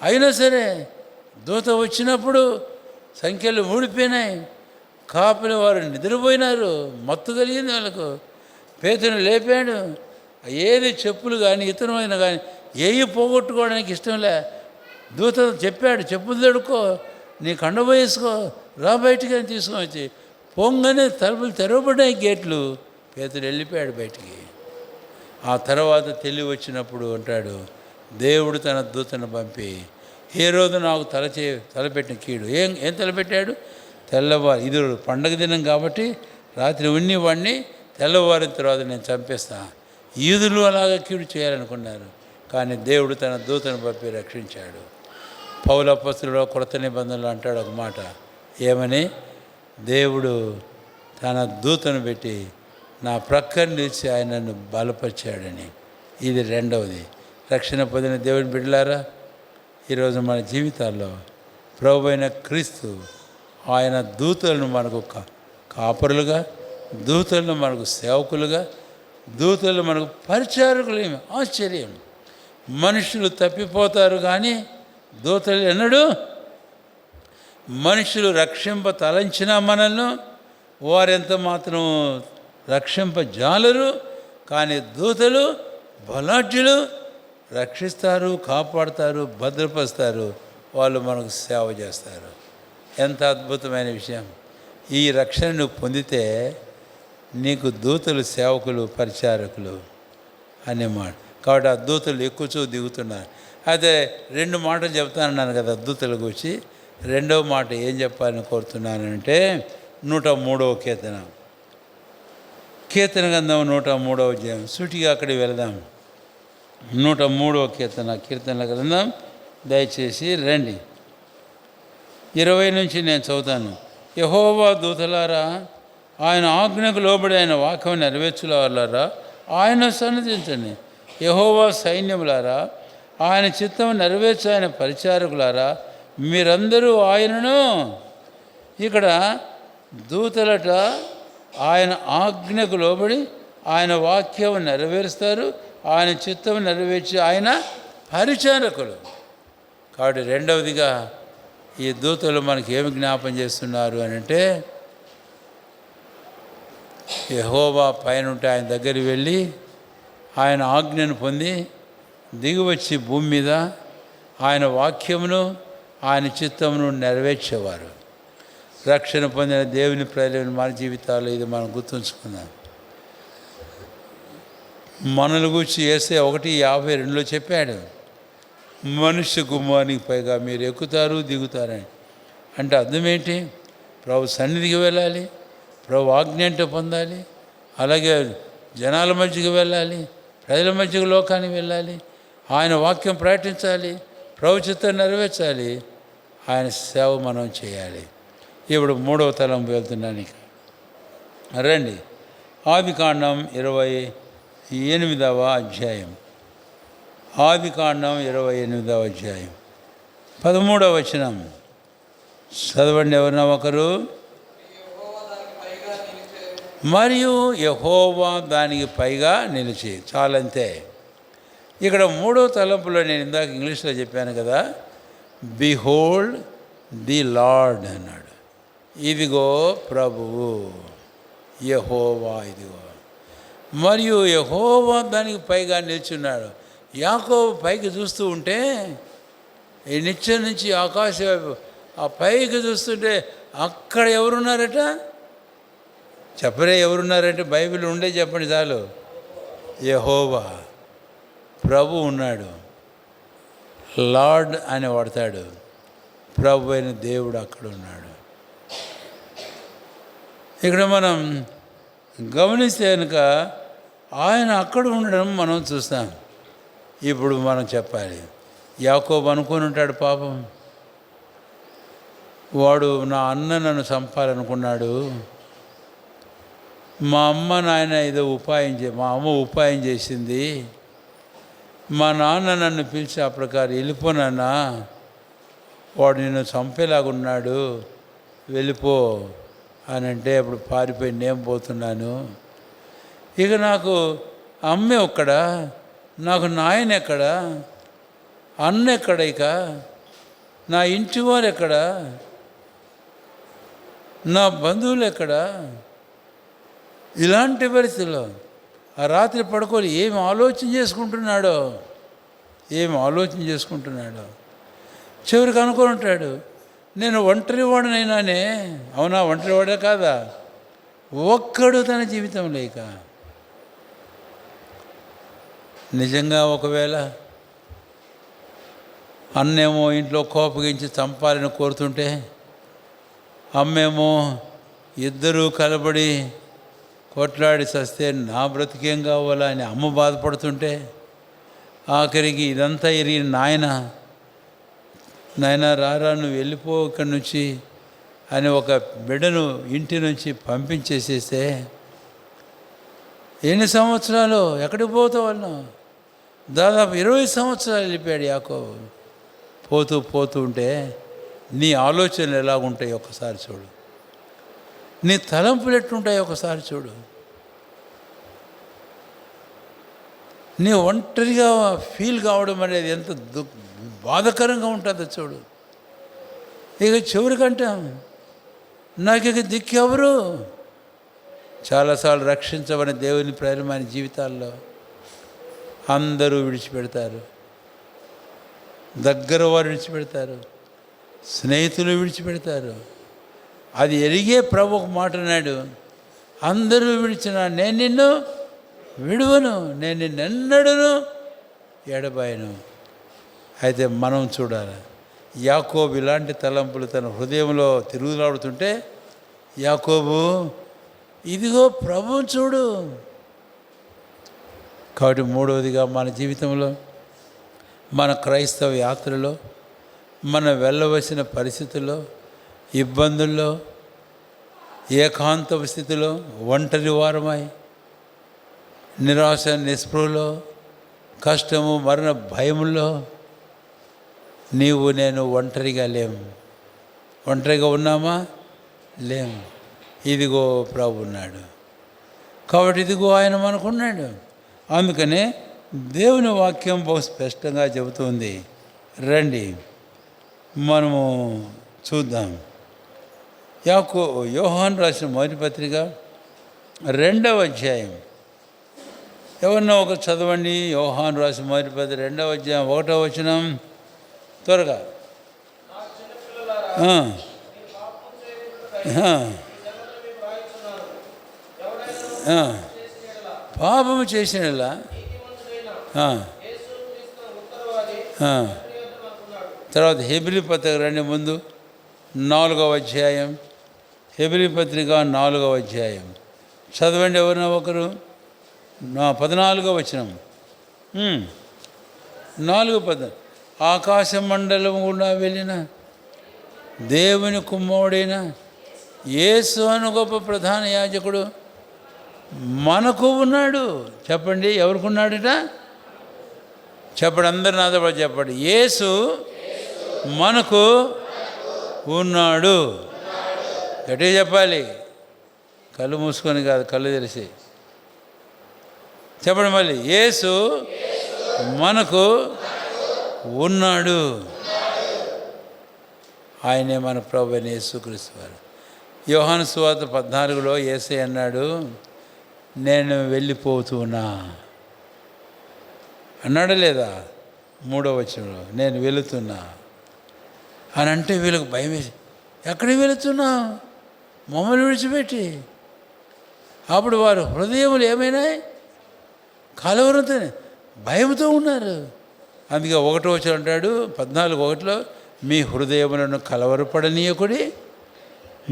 అయినా సరే దూత వచ్చినప్పుడు సంఖ్యలు ఊడిపోయినాయి. కాపల వారు నిద్రపోయినారు, మత్తు కలిగింది వాళ్ళకు. పేతురును లేపాడు. ఏది చెప్పులు కానీ ఇతరమైన కానీ ఏవి పోగొట్టుకోవడానికి ఇష్టంలే. దూత చెప్పాడు, చెప్పులు తడుకో, నీ కండబ వేసుకో, రా బయటికి అని తీసుకొని వచ్చి పొంగనే తలుపులు తెరవబడ్డాయి, గేట్లు. పేతురు వెళ్ళిపోయాడు బయటికి. ఆ తర్వాత తెలివి వచ్చినప్పుడు అంటాడు, దేవుడు తన దూతను పంపి హేరోదు నాకు తలపెట్టిన కీడు. ఏం తలపెట్టాడు? తెల్లవారు, ఇది పండగ దినం కాబట్టి రాత్రి ఉన్నవాడిని తెల్లవారిన తర్వాత నేను చంపేస్తా. యూదులు అలాగా కీడు చేయాలనుకున్నారు, కానీ దేవుడు తన దూతను పంపి రక్షించాడు. పౌలు అపొస్తలుడు కొత్త నిబంధనలు అంటాడు ఒక మాట, ఏమని? దేవుడు తన దూతను పెట్టి నా ప్రక్కన నిలిచి ఆయన నన్ను బలపరిచాడని. ఇది రెండవది. రక్షణ పొందిన దేవుని బిడ్డలారా, ఈరోజు మన జీవితాల్లో ప్రభు అయిన క్రీస్తు ఆయన దూతలను మనకు కాపరులుగా, దూతలను మనకు సేవకులుగా, దూతలు మనకు పరిచారకులేమి. ఆశ్చర్యం! మనుషులు తప్పిపోతారు కానీ దూతలు ఎన్నడూ. మనుషులు రక్షింప తలంచిన మనల్ని వారెంత మాత్రం రక్షింపజాలరు. కానీ దూతలు బలాఢ్యులు, రక్షిస్తారు, కాపాడుతారు, భద్రపరుస్తారు. వాళ్ళు మనకు సేవ చేస్తారు. ఎంత అద్భుతమైన విషయం! ఈ రక్షణ నువ్వు పొందితే నీకు దూతలు సేవకులు, పరిచారకులు అనే మాట. కాబట్టి ఆ దూతలు ఎక్కువ దిగుతున్నారు. అయితే 2 మాటలు చెప్తానన్నాను కదా దూతలకు వచ్చి. రెండవ మాట ఏం చెప్పాలని కోరుతున్నానంటే 103వ కీర్తన గ్రంథం 103వ అధ్యాయం. సూటిగా అక్కడికి వెళదాం. 103వ కీర్తనల గ్రంథం దయచేసి రండి. 20 నుంచి నేను చదువుతాను. యెహోవా దూతలారా, ఆయన ఆజ్ఞకు లోబడి ఆయన వాక్యం నెరవేర్చులారా ఆయన సన్నతించండి. యెహోవా సైన్యములారా, ఆయన చిత్తం నెరవేర్చు ఆయన పరిచారకులారా మీరందరూ ఆయనను. ఇక్కడ దూతలట ఆయన ఆజ్ఞకు లోబడి ఆయన వాక్యం నెరవేరుస్తారు, ఆయన చిత్తం నెరవేర్చి ఆయన పరిచారకులు. కాబట్టి రెండవదిగా ఈ దూతలు మనకి ఏమి జ్ఞాపం చేస్తున్నారు అని అంటే, యెహోవా పైన ఉంటే ఆయన దగ్గరికి వెళ్ళి ఆయన ఆజ్ఞను పొంది దిగివచ్చి భూమి మీద ఆయన వాక్యమును ఆయన చిత్తమును నెరవేర్చేవారు. రక్షణ పొందిన దేవుని ప్రజలు మన జీవితాల్లో ఇది మనం గుర్తుంచుకుందాం. మనల్ని గూర్చి యేసయ్య 1:52 చెప్పాడు, మనుష్య కుమారునికి పైగా మీరు ఎక్కుతారు దిగుతారని. అంటే అర్థం ఏంటి? ప్రభు సన్నిధికి వెళ్ళాలి, ప్రభు ఆజ్ఞ అంటే పొందాలి, అలాగే జనాల మధ్యకి వెళ్ళాలి, ప్రజల మధ్యకు లోకానికి వెళ్ళాలి, ఆయన వాక్యం ప్రకటించాలి, ప్రభు చిత్తం నెరవేర్చాలి, ఆయన సేవ మనం చేయాలి. ఇప్పుడు 3వ తలంపు వెళ్తున్నాను. ఇక రండి, ఆదికాండం 28వ అధ్యాయం. ఆదికాండం 28వ అధ్యాయం 13వ వచనం చదవండి ఎవరన్నా ఒకరు. మరియు యెహోవా దానికి పైగా నిలిచి. చాలంతే. ఇక్కడ 3వ తలంపులో నేను ఇందాక ఇంగ్లీష్లో చెప్పాను కదా, బిహోల్డ్ ది లార్డ్ అన్నాడు. ఇదిగో ప్రభువు యెహోవా, ఇదిగో. మరియు యెహోవా దానికి పైగా నిల్చున్నాడు. యాకోబు పైకి చూస్తూ ఉంటే, ఈ నిత్యం నుంచి ఆకాశ ఆ పైకి చూస్తుంటే అక్కడ ఎవరున్నారట? చెప్పరే ఎవరున్నారంటే, బైబిల్ ఉండే చెప్పండి చాలు. యెహోవా ప్రభు ఉన్నాడు. లార్డ్ అని వాడతాడు. ప్రభు అయిన దేవుడు అక్కడ ఉన్నాడు. ఇక్కడ మనం గమనిస్తే కనుక ఆయన అక్కడ ఉండడం మనం చూస్తాం. ఇప్పుడు మనం చెప్పాలి, యాకోబు అనుకొని ఉంటాడు పాపం, వాడు నా అన్న నన్ను చంపాలనుకున్నాడు, మా అమ్మ నాయన ఏదో మా అమ్మ ఉపాయం చేసింది, మా నాన్న నన్ను పిలిచి ఆ ప్రకారం వెళ్ళిపోనన్నా, వాడు నిన్ను చంపేలాగున్నాడు, వెళ్ళిపో అని అంటే అప్పుడు పారిపోయి నేను పోతున్నాను. ఇక నాకు అమ్మ ఎక్కడా, నాకు నాయన ఎక్కడా, అన్న ఎక్కడ, ఇక నా ఇంటి వారు ఎక్కడా, నా బంధువులు ఎక్కడా? ఇలాంటి పరిస్థితుల్లో ఆ రాత్రి పడుకొని ఏమి ఆలోచన చేసుకుంటున్నాడో చివరికి అనుకొని ఉంటాడు, నేను ఒంటరి వాడినైనానే. అవునా, ఒంటరి వాడే కాదా? ఒక్కడు తన జీవితం లేక. నిజంగా ఒకవేళ అన్నేమో ఇంట్లో కోపగించి చంపాలని కోరుతుంటే, అమ్మేమో ఇద్దరూ కలబడి కొట్లాడి చస్తే నా బ్రతికేం కావాలా అని అమ్మ బాధపడుతుంటే, ఆఖరికి ఇదంతా ఎరిగిన నాయన రారా నువ్వు వెళ్ళిపో ఇక్కడి నుంచి అని ఒక బిడ్డను ఇంటి నుంచి పంపించేసేస్తే ఎన్ని సంవత్సరాలు ఎక్కడికి పోతావు వాళ్ళు? దాదాపు 20 సంవత్సరాలు వెళ్ళిపోయాడు యాకోబు. పోతూ ఉంటే నీ ఆలోచనలు ఎలాగుంటాయి ఒకసారి చూడు, నీ తలంపులు ఎట్లుంటాయి ఒకసారి చూడు, నీ ఒంటరిగా ఫీల్ కావడం అనేది ఎంత బాధకరంగా ఉంటుందో చూడు. ఇక చివరికంటే నాకు ఇక దిక్కెవరు? చాలాసార్లు రక్షించబడిన దేవుని ప్రేరమైన జీవితాల్లో అందరూ విడిచిపెడతారు, దగ్గర వారు విడిచిపెడతారు, స్నేహితులు విడిచిపెడతారు. అది ఎరిగే ప్రభు ఒక మాట అన్నాడు, అందరూ విడిచిన నేను నిన్ను విడువను, నేను నిన్నెన్నడను ఎడబాయను. అయితే మనం చూడాలి, యాకోబు ఇలాంటి తలంపులు తన హృదయంలో తిరుగులాడుతుంటే, యాకోబు ఇదిగో ప్రభువు చూడు. కాబట్టి 3వదిగా మన జీవితంలో, మన క్రైస్తవ యాత్రలో, మన వెళ్ళవలసిన పరిస్థితుల్లో, ఇబ్బందుల్లో, ఏకాంత స్థితిలో, ఒంటరి వారమై, నిరాశ నిస్పృహలో, కష్టము మరణ భయముల్లో నీవు నేను ఒంటరిగా లేము. ఒంటరిగా ఉన్నామా? లేము. ఇదిగో ప్రభు ఉన్నాడు. కాబట్టి ఇదిగో ఆయన మనకున్నాడు. అందుకనే దేవుని వాక్యం బహు స్పష్టంగా చెబుతుంది. రండి మనము చూద్దాం. యోహాను రాసిన మొదటి పత్రిక 2వ అధ్యాయం. ఎవరన్నా ఒక చదవండి. యోహాను రాసిన మొదటి పత్రిక 2వ అధ్యాయం 1వ వచనం. త్వరగా. పాపము చేసినలా తర్వాత హెబ్రీ పత్రిక రండి ముందు 4వ అధ్యాయం. హెబ్రీ పత్రిక 4వ అధ్యాయం చదవండి. ఎవరైనా ఒకరు 14వ వచనం. 4:14 ఆకాశ మండలం గుండా వెళ్ళిన దేవుని కుమారుడైన యేసు అను గొప్ప ప్రధాన యాజకుడు మనకు ఉన్నాడు. చెప్పండి, ఎవరికి ఉన్నాడుట? చెప్పండి, అందరు నాతో పాటు చెప్పండి. యేసు మనకు ఉన్నాడు. గట్టిగా చెప్పాలి, కళ్ళు మూసుకొని కాదు, కళ్ళు తెరిచి చెప్పండి. మళ్ళీ యేసు మనకు ఉన్నాడు. ఆయనే మన ప్రభువైన యేసుక్రీస్తు వారు. యోహాను సువార్త 14లో యేసయ్య అన్నాడు, నేను వెళ్ళిపోతున్నా అన్నాడా లేదా? 3వ వచనంలో నేను వెళుతున్నా అని అంటే వీళ్ళకి భయం వేసి, ఎక్కడికి వెళుతున్నా? మమ్మల్ని విడిచిపెట్టి. అప్పుడు వారు హృదయములు ఏమైనాయి? కలవరంతో భయంతో ఉన్నారు. అందుకే 1వ వచనం అంటాడు 14:1 మీ హృదయములను కలవరపడనీయకుడి,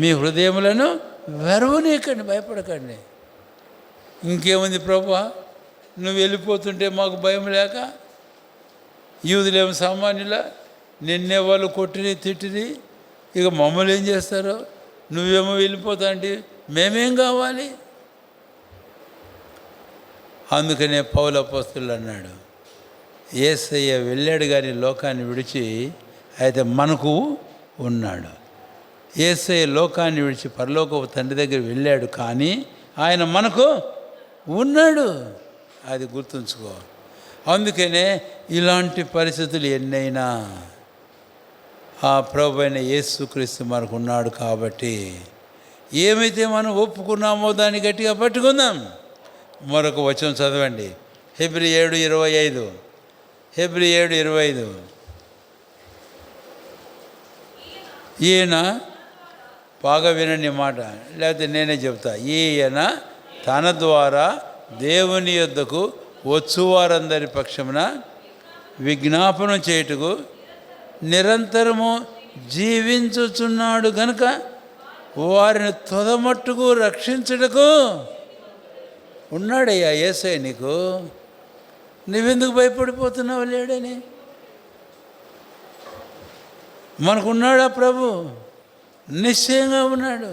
మీ హృదయములను వెరవనీయకండి, భయపడకండి. ఇంకేముంది ప్రభువా, నువ్వు వెళ్ళిపోతుంటే మాకు భయం లేక? యూదులేమో సామాన్యుల, నిన్నే వాళ్ళు కొట్టిని తిట్టిని, ఇక మమ్మల్ని ఏం చేస్తారో? నువ్వేమో వెళ్ళిపోతా అంటే మేమేం కావాలి? అందుకనే పౌలు అపోస్తలుడు అన్నాడు, యేసయ్య వెళ్ళాడు కానీ లోకాన్ని విడిచి, అయితే మనకు ఉన్నాడు. యేసయ్య లోకాన్ని విడిచి పరలోకపు తండ్రి దగ్గర వెళ్ళాడు, కానీ ఆయన మనకు ఉన్నాడు. అది గుర్తుంచుకో. అందుకనే ఇలాంటి పరిస్థితులు ఎన్నైనా ఆ ప్రభువైన యేసుక్రీస్తు మనకు ఉన్నాడు. కాబట్టి ఏమైతే మనం ఒప్పుకున్నామో దాన్ని గట్టిగా పట్టుకుందాం. మరొక వచనం చదవండి. హెబ్రీ 7:25. హెబ్రీ 7:25. ఈయన, బాగా వినండి మాట, లేకపోతే నేనే చెప్తా. ఈయన తన ద్వారా దేవుని యొద్దకు వచ్చువారందరి పక్షమున విజ్ఞాపన చేయుటకు నిరంతరము జీవించుచున్నాడు గనుక వారిని తుదమట్టుకు రక్షించుటకు ఉన్నాడయ్యా యేసయ్య నీకు. నువ్వెందుకు భయపడిపోతున్నావు? లేడని మనకున్నాడా ప్రభు? నిశ్చయంగా ఉన్నాడు.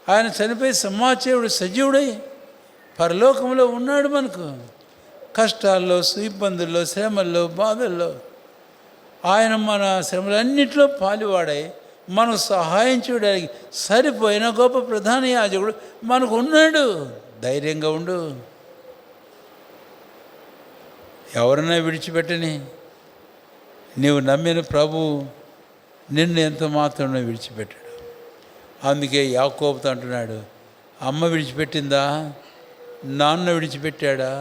ఆయన చనిపోయి సమాచేవుడు సజీవుడై పరలోకంలో ఉన్నాడు. మనకు కష్టాల్లో, ఇబ్బందుల్లో, శ్రమల్లో, బాధల్లో ఆయన మన శ్రమలన్నింటిలో పాలువాడై మనకు సహాయం చేయడానికి సరిపోయిన గొప్ప ప్రధాన యాజకుడు మనకు ఉన్నాడు. ధైర్యంగా ఉండు. ఎవరన్నా విడిచిపెట్టని, నీవు నమ్మిన ప్రభు నిన్ను ఎంత మాత్రం విడిచిపెట్టాడు. అందుకే యాకోబుతో అంటున్నాడు, అమ్మ విడిచిపెట్టిందా? నాన్న విడిచిపెట్టాడా?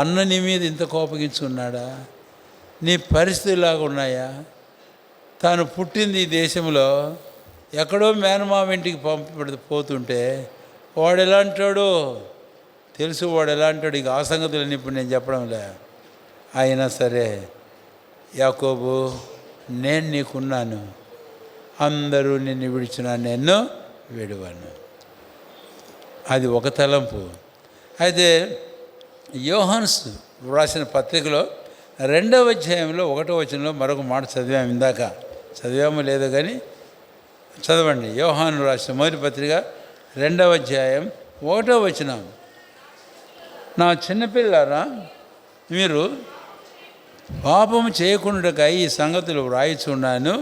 అన్న నీ మీద ఇంత కోపగించుకున్నాడా? నీ పరిస్థితులాగా ఉన్నాయా? తాను పుట్టింది ఈ దేశంలో, ఎక్కడో మేనమామ ఇంటికి పోతుంటే వాడు ఎలా అంటాడో తెలుసు. వాడు ఎలా అంటాడు? ఇక ఆ సంగతులని ఇప్పుడు నేను చెప్పడంలే. అయినా సరే యాకోబు, నేను నీకున్నాను, అందరూ నిన్ను విడిచినా నేను విడువను. అది ఒక తలంపు. అయితే యోహాను వ్రాసిన పత్రికలో 2వ అధ్యాయంలో 1వ వచనంలో మరొక మాట చదివాము. ఇందాక చదివాము లేదో కానీ చదవండి. యోహాను రాసిన మొదటి పత్రిక 2వ అధ్యాయం 1వ వచనం. నా చిన్నపిల్లారా, మీరు పాపము చేయకుండాకై ఈ సంగతులు వ్రాయిచున్నాను.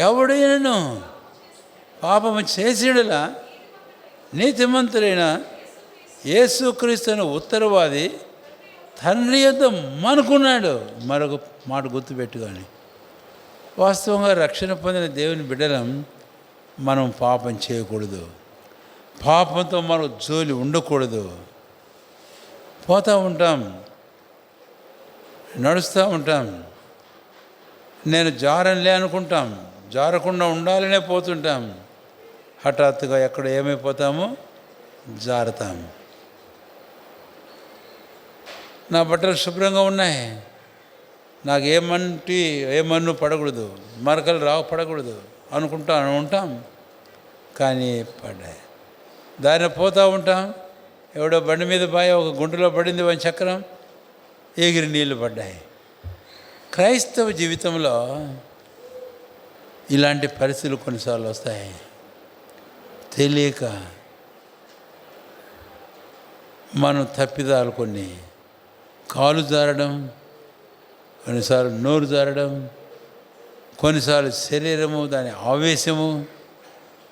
ఎవడైనను పాపము చేసిడలా నీతిమంతుడైన యేసుక్రీస్తుని ఉత్తరవాది తండ్రి యొద్ద మనకున్నాడు. మరొక మాట గుర్తుపెట్టుకొని, వాస్తవంగా రక్షణ పొందిన దేవుని బిడ్డలం మనం పాపం చేయకూడదు, పాపంతో మనకు జోలి ఉండకూడదు. పోతూ ఉంటాం, నడుస్తూ ఉంటాం, నేను జారనులే అనుకుంటాం, జారకుండా ఉండాలనే పోతుంటాం. హఠాత్తుగా ఎక్కడ ఏమైపోతామో జారుతాం. నా బట్టలు శుభ్రంగా ఉన్నాయి, నాకు ఏమన్ను పడకూడదు, మరకలు పడకూడదు అనుకుంటాను ఉంటాం, కానీ పడ్డాయి. దారిన పోతూ ఉంటాం, ఎవడో బండి మీద పోయి ఒక గుంటలో పడింది, ఒక చక్రం ఎగిరి నీళ్లు పడ్డాయి. క్రైస్తవ జీవితంలో ఇలాంటి పరిస్థితులు కొన్నిసార్లు వస్తాయి. తెలియక మనం తప్పిదాలు కొన్ని, కాలు జారడం, కొన్నిసార్లు నోరు జారడం, కొన్నిసార్లు శరీరము దాని ఆవేశము,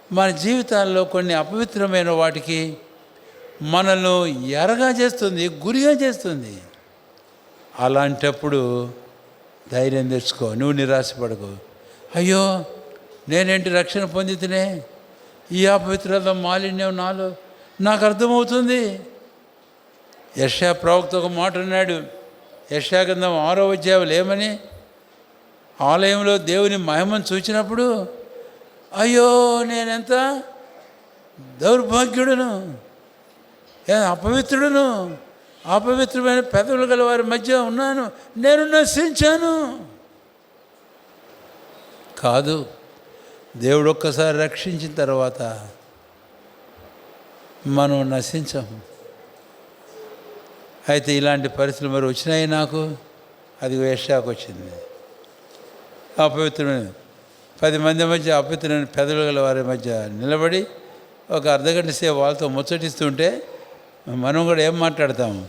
మన జీవితాల్లో కొన్ని అపవిత్రమైన వాటికి మనల్ని ఎరగా చేస్తుంది, గురిగా చేస్తుంది. అలాంటప్పుడు ధైర్యం తెచ్చుకో, నువ్వు నిరాశపడకు. అయ్యో నేనేంటి రక్షణ పొందితేనే ఈ అపవిత్రత మాలిన్యం నాలో నాకు అర్థమవుతుంది. యెషయా ప్రవక్త ఒక మాట అన్నాడు, యెషయా గ్రంథం 6వ అధ్యాయంలో ఏమని, ఆలయంలో దేవుని మహిమను చూచినప్పుడు అయ్యో నేనెంత దౌర్భాగ్యుడును, అపవిత్రుడును, అపవిత్రమైన పెదవులు గల వారి మధ్య ఉన్నాను, నేను నశించాను. కాదు, దేవుడు ఒక్కసారి రక్షించిన తర్వాత మనం నశించాము. అయితే ఇలాంటి పరిస్థితులు మరి వచ్చినాయి నాకు. అది యెషయాకు వచ్చింది. అపవిత్రమైన 10 మంది మధ్య అపవిత్రమైన పెదవులు గల వారి మధ్య నిలబడి ఒక అర్ధగంట సేపు వాళ్ళతో ముచ్చటిస్తుంటే మనం కూడా ఏం మాట్లాడతాము,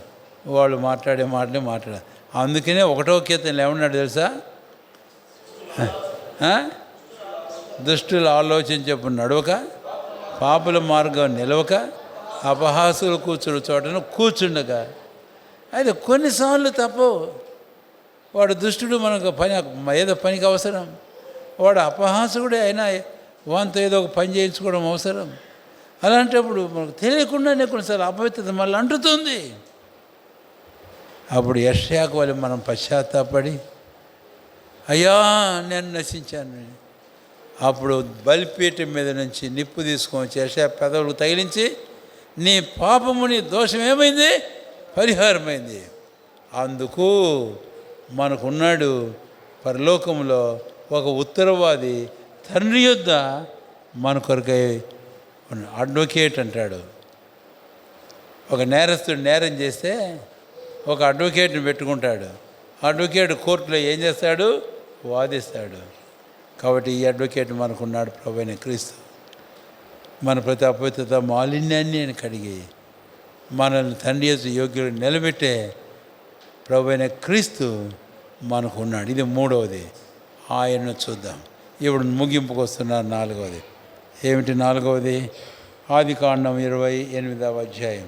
వాళ్ళు మాట్లాడే మాటలే మాట్లాడాలి. అందుకనే 1వ కీర్తనలో ఏమన్నాడు తెలుసా, దుష్టులు ఆలోచించేప్పుడు నడవక, పాపుల మార్గం నిలవక, అపహాసులు కూర్చున్న చోటను కూర్చుండక. అయితే కొన్నిసార్లు తప్పవు. వాడు దుష్టుడు మనకు ఏదో పనికి అవసరం, వాడు అపహాసుడే అయినా వాంతో ఏదో ఒక పని చేయించుకోవడం అవసరం. అలాంటప్పుడు మనకు తెలియకుండానే కొన్నిసార్లు అపవిత్రత మళ్ళీ అంటుతుంది. అప్పుడు యెషయాకు వల్ల మనం పశ్చాత్తాపడి అయ్యా నేను నశించాను. అప్పుడు బలిపీఠం మీద నుంచి నిప్పు తీసుకొని యెషయా పెదవులకు తగిలించి నీ పాపము నీ దోషం ఏమైంది, పరిహారమైంది. అందుకు మనకున్నాడు పరలోకంలో ఒక ఉత్తరవాది, తండ్రి యొద్ద మన కొరకై అడ్వకేట్ అంటాడు. ఒక నేరస్తుడు నేరం చేస్తే ఒక అడ్వకేట్ని పెట్టుకుంటాడు. అడ్వకేట్ కోర్టులో ఏం చేస్తాడు, వాదిస్తాడు. కాబట్టి ఈ అడ్వకేట్ మనకున్నాడు, ప్రభువైన క్రీస్తు. మన ప్రతి అపవిత్రత మాలిన్యాన్ని ఆయన కడిగి మనల్ని తండ్రి యేసు యోగ్యులు నిలబెట్టే ప్రభువైన క్రీస్తు మనకున్నాడు. ఇది 3వది. ఆయన్ను చూద్దాం. ఇప్పుడు ముగింపుకు వస్తున్నారు 4వది. ఏమిటి 4వది? ఆదికాండం 28వ అధ్యాయం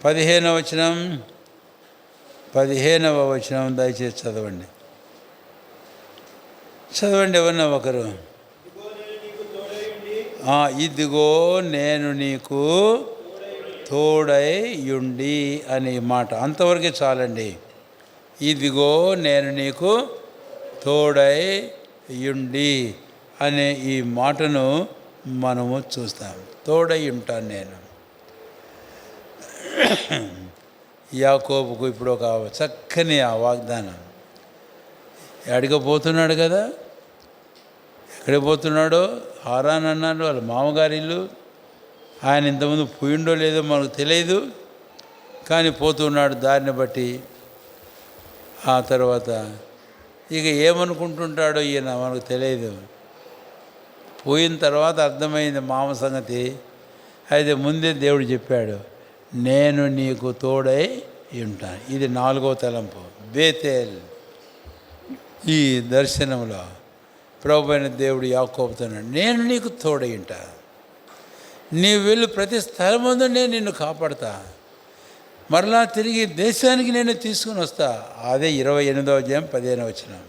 15వ వచనం దయచేసి చదవండి. ఎవరన్నా ఒకరు. ఇదిగో నేను నీకు తోడై యుండి అనే మాట అంతవరకే చాలండి. ఇదిగో నేను నీకు తోడై యుండి అనే ఈ మాటను మనము చూస్తాం. తోడై ఉంటాను నేను. యాకోబుకు ఇప్పుడు ఒక చక్కని ఆ వాగ్దానం. అడిగపోతున్నాడు కదా, ఎక్కడికి పోతున్నాడో హారాన్ అన్నాడు, వాళ్ళ మామగారి ఇల్లు. ఆయన ఇంతకుముందు పోయిండో లేదో మనకు తెలియదు, కానీ పోతున్నాడు దారిని బట్టి. ఆ తర్వాత ఇక ఏమనుకుంటుంటాడో ఈయన మనకు తెలియదు. పోయిన తర్వాత అర్థమైంది మామ సంగతి. అయితే ముందే దేవుడు చెప్పాడు, నేను నీకు తోడై ఉంటాను. ఇది 4వ తలంపు. బేతేల్. ఈ దర్శనంలో ప్రభువైన దేవుడు యాకోబుతో, నేను నీకు తోడై ఉంటా, నీవు వెళ్ళు ప్రతి స్థలమందు నేను నిన్ను కాపాడుతా, మరలా తిరిగి దేశానికి నేను తీసుకుని వస్తా. అదే 28వ అధ్యాయం 15వ వచనం.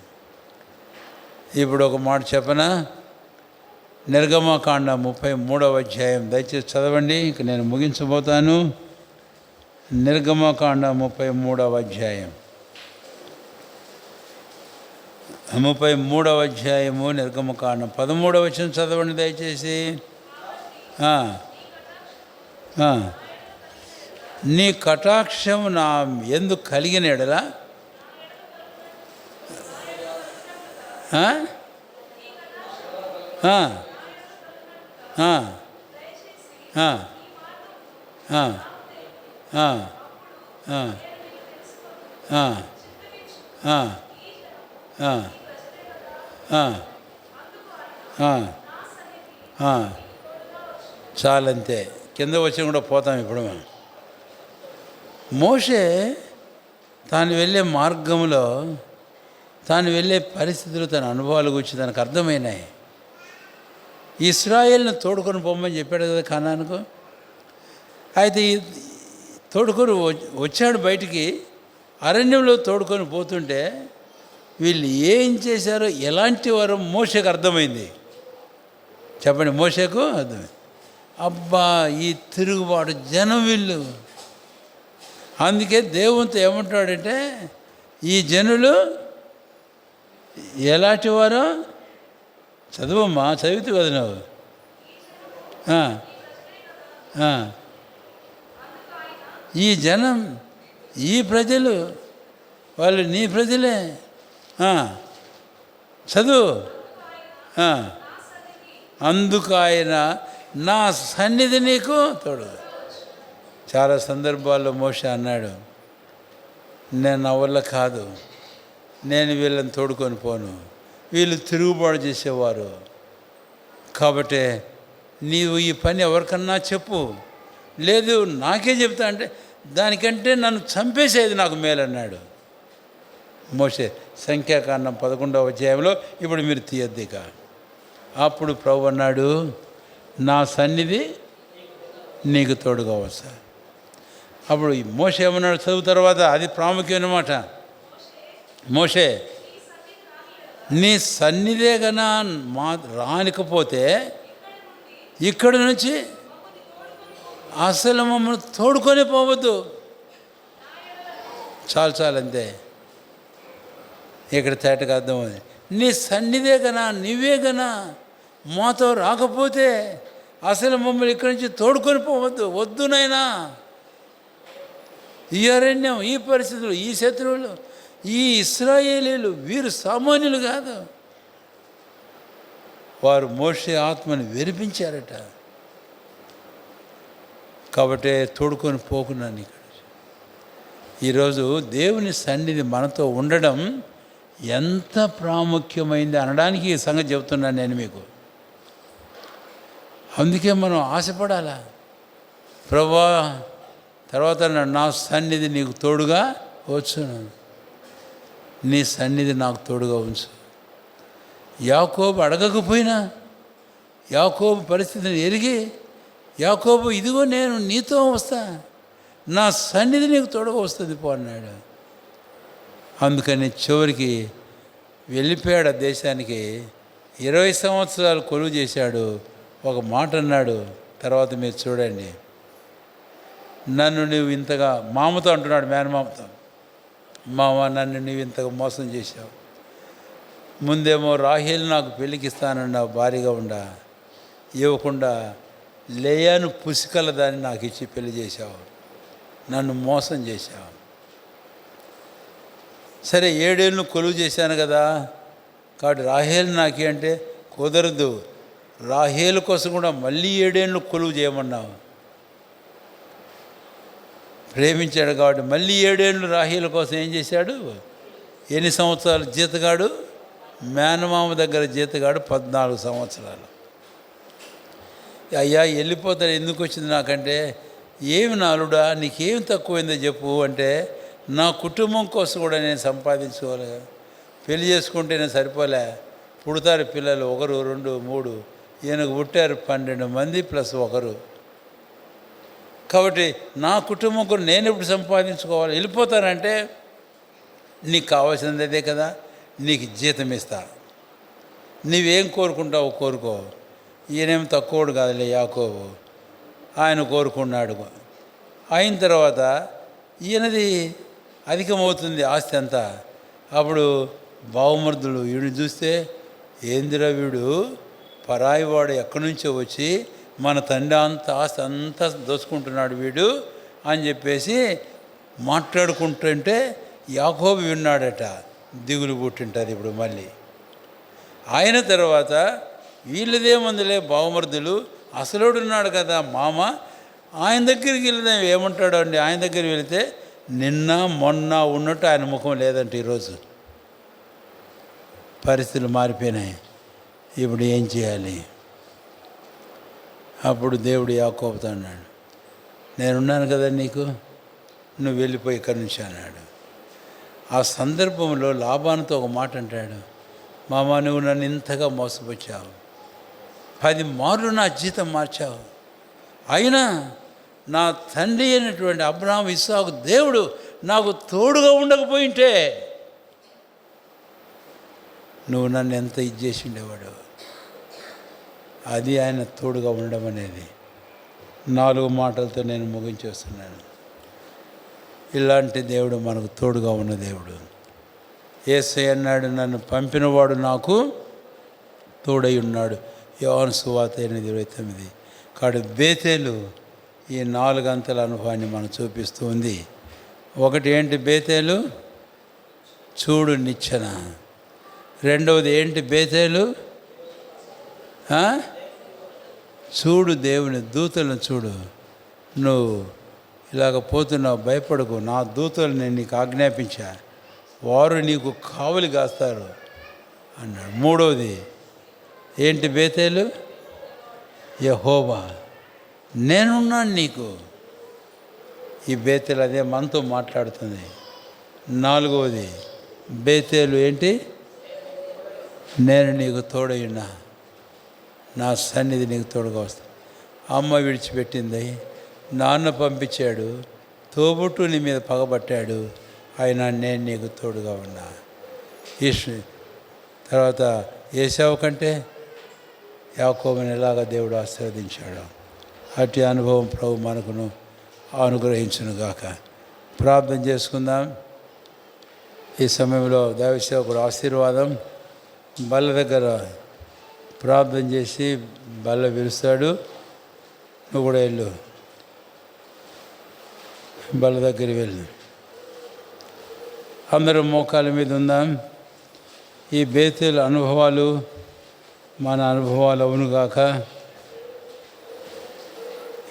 ఇప్పుడు ఒక మాట చెప్పనా? నిర్గమకాండ 33వ అధ్యాయం దయచేసి చదవండి, ఇంక నేను ముగించబోతాను. నిర్గమకాండ 33వ అధ్యాయం 33వ అధ్యాయము నిర్గమకాండం 13వ వచనం చదవండి దయచేసి. నీ కటాక్షం నా ఎందుకు కలిగిన ఎడలా చాలంతే. కింద వచ్చి కూడా పోతాం ఇప్పుడు. మోషే తాను వెళ్ళే మార్గంలో, తాను వెళ్ళే పరిస్థితులు, తన అనుభవాల గురించి తనకు అర్థమైనాయి. ఇశ్రాయేల్ని తోడుకొని పోమని చెప్పాడు కదా కనానుకు. అయితే తోడుకొని వచ్చాడు బయటికి. అరణ్యంలో తోడుకొని పోతుంటే వీళ్ళు ఏం చేశారో, ఎలాంటి వారో మోషేకు అర్థమైంది. చెప్పండి, మోషేకు అర్థమైంది. అబ్బా, ఈ తిరుగుబాటు జనం వీళ్ళు. అందుకే దేవునితో ఏమంటాడంటే, ఈ జనులు ఎలాంటి వారో చదువమ్మా, చదివితే కదా నువ్వు. ఈ జనం, ఈ ప్రజలు, వాళ్ళు నీ ప్రజలే. చదువు. అందుకు ఆయన నా సన్నిధి నీకు తోడు. చాలా సందర్భాల్లో మోషే అన్నాడు, నేను నా వల్ల కాదు, నేను వీళ్ళని తోడుకొని పోను, వీళ్ళు తిరుగుబాటు చేసేవారు, కాబట్టి నీవు ఈ పని ఎవరికన్నా చెప్పు, లేదు నాకే చెప్తా అంటే దానికంటే నన్ను చంపేసేది నాకు మేలన్నాడు మోషే. సంఖ్యాకాండం 11వ అధ్యాయంలో ఇప్పుడు మీరు తీయద్దు ఇక. అప్పుడు ప్రభు అన్నాడు, నా సన్నిధి నీకు తోడుగా వస్తా. అప్పుడు మోషే ఏమన్నాడు చదువు తర్వాత, అది ప్రాముఖ్యమైన మాట. మోషే, నీ సన్నిధే కన్నా రానికపోతే ఇక్కడి నుంచి అసలు మమ్మల్ని తోడుకొని పోవద్దు. చాలంతే. ఇక్కడ తేటగా అర్థమైంది. నీ సన్నిధే కన్నా, నువ్వే కన్నా మాతో రాకపోతే అసలు మమ్మల్ని ఇక్కడి నుంచి తోడుకొని పోవద్దు. వద్దునైనా ఈ అరణ్యం, ఈ పరిస్థితులు, ఈ శత్రువులు, ఈ ఇశ్రాయేలీలు వీరు సామాన్యులు కాదు. వారు మోషే ఆత్మని వెరిపించారట. కాబట్టి తోడుకొని పోకున్నాను. ఇక్కడ ఈరోజు దేవుని సన్నిధి మనతో ఉండడం ఎంత ప్రాముఖ్యమైంది అనడానికి ఈ సంగతి చెబుతున్నాను నేను మీకు. అందుకే మనం ఆశపడాలా. ప్రభువా, తర్వాత నా సన్నిధి నీకు తోడుగా వచ్చును, నీ సన్నిధి నాకు తోడుగా ఉంచు. యాకోబు అడగకపోయినా, యాకోబు పరిస్థితిని ఎరిగి, యాకోబు ఇదిగో నేను నీతో వస్తా, నా సన్నిధి నీకు తోడుగా వస్తుంది పో అన్నాడు. అందుకని చివరికి వెళ్ళిపోయాడు ఆ దేశానికి. 20 సంవత్సరాలు కొలువు చేశాడు. ఒక మాట అన్నాడు, తర్వాత మీరు చూడండి, నన్ను నువ్వు ఇంతగా, మామతో అంటున్నాడు, మేనమామతో, మామ నన్ను నువ్వు ఇంతగా మోసం చేశావు. ముందేమో రాహేలు నాకు పెళ్ళికి ఇస్తానన్నావు, భారీగా ఉండా, ఇవ్వకుండా లేయాను పుసికల దాన్ని నాకు ఇచ్చి పెళ్లి చేశావు, నన్ను మోసం చేశావు. సరే 7 ఏళ్ళు కొలువు చేశాను కదా, కాబట్టి రాహేలు నాకే అంటే కుదరదు. రాహేలు కోసం కూడా మళ్ళీ 7 ఏళ్ళు కొలువు చేయమన్నావు. ప్రేమించాడు కాబట్టి మళ్ళీ 7 ఏళ్ళు రాహేలు కోసం ఏం చేశాడు? ఎన్ని సంవత్సరాలు జీతగాడు? మేనమామ దగ్గర జీతగాడు 14 సంవత్సరాలు. అయ్యా వెళ్ళిపోతాడు, ఎందుకు వచ్చింది నాకంటే, ఏమి నాలుడా నీకేం తక్కువైందో చెప్పు అంటే, నా కుటుంబం కోసం కూడా నేను సంపాదించుకోవాలి, పెళ్లి చేసుకుంటే నేను సరిపోలే, పుడతారు పిల్లలు 1, 2, 3, ఈయనకు పుట్టారు 12 మంది ప్లస్ 1. కాబట్టి నా కుటుంబం కూడా నేను ఎప్పుడు సంపాదించుకోవాలి, వెళ్ళిపోతానంటే నీకు కావాల్సింది అదే కదా, నీకు జీతం ఇస్తా, నువ్వేం కోరుకుంటావు కోరుకో. ఈయనేం తక్కువడు కాదులే యాకోబు, ఆయన కోరుకున్నాడు. అయిన తర్వాత ఈయనది అధికమవుతుంది ఆస్తి అంతా. అప్పుడు బావమర్దులు వీడిని చూస్తే, ఏందిరా వీడు పరాయివాడు ఎక్కడి నుంచో వచ్చి మన తండ్రి అంత ఆస్తి అంతా దోచుకుంటున్నాడు వీడు అని చెప్పేసి మాట్లాడుకుంటుంటే యాకోబు విన్నాడట. దిగులు పుట్టింటుంది ఇప్పుడు మళ్ళీ. ఆయన తర్వాత వీళ్ళదేముందిలే బావమర్దులు, అసలుడు ఉన్నాడు కదా మామ, ఆయన దగ్గరికి వెళ్దాం ఏమంటాడు అండి. ఆయన దగ్గరికి వెళితే నిన్న మొన్న ఉన్నట్టు ఆయన ముఖం లేదంటే ఈరోజు పరిస్థితులు మారిపోయినాయి. ఇప్పుడు ఏం చేయాలి? అప్పుడు దేవుడు యాకోబుతో అన్నాడు, నేనున్నాను కదా నీకు, నువ్వు వెళ్ళిపోయి ఇక్కడి నుంచి అన్నాడు. ఆ సందర్భంలో లాబానుతో ఒక మాట అంటాడు, మామ నువ్వు నన్ను ఇంతగా మోసపుచ్చావు, 10 మార్లు నా జీతం మార్చావు, అయినా నా తండ్రి అయినటువంటి అబ్రహాము ఇస్సాకు దేవుడు నాకు తోడుగా ఉండకపోయింటే నువ్వు నన్ను ఎంత ఇది చేసి ఉండేవాడు. అది ఆయన తోడుగా ఉండడం అనేది. 4 మాటలతో నేను ముగించేస్తున్నాను. ఇలాంటి దేవుడు మనకు తోడుగా ఉన్న దేవుడు. యేసయ్య అన్నాడు, నన్ను పంపినవాడు నాకు తోడై ఉన్నాడు. యోహాను సువార్త 8:29. కాబట్టి బేతేలు ఈ 4 అంతల అనుభవాన్ని మనం చూపిస్తూ ఉంది. ఒకటి ఏంటి బేతేలు? చూడు నిచ్చెన. రెండవది ఏంటి బేతేలు? చూడు దేవుని దూతలను చూడు. నువ్వు ఇలాగ పోతున్నావు, భయపడకు, నా దూతలు నేను నీకు ఆజ్ఞాపించా, వారు నీకు కావలి కాస్తారు అన్నాడు. మూడవది ఏంటి బేతేలు? యెహోవా నేనున్నాను నీకు. ఈ బేతేలు అదే మనతో మాట్లాడుతుంది. 4వది బేతేలు ఏంటి? నేను నీకు తోడైనా, నా సన్నిధి నీకు తోడుగా వస్తాను. అమ్మ విడిచిపెట్టింది, నాన్న పంపించాడు, తోబుట్టు నీ మీద పగబట్టాడు, అయినా నేను నీకు తోడుగా ఉన్నా. తర్వాత ఏశావు కంటే యాకోబుని ఎలాగ దేవుడు ఆశీర్వదించాడు. అట్టి అనుభవం ప్రభు మనకును అనుగ్రహించునుగాక. ప్రార్థన చేసుకుందాం. ఈ సమయంలో దైవసేవకుడు ఆశీర్వాదం బల్ల దగ్గర ప్రార్థన చేసి బల్ల పిలుస్తాడు. నువ్వు కూడా వెళ్ళు, బల్ల దగ్గర వెళ్ళు. అందరూ మోకాల మీద ఉందాం. ఈ బేతేలు అనుభవాలు మన అనుభవాలు అవునుగాక.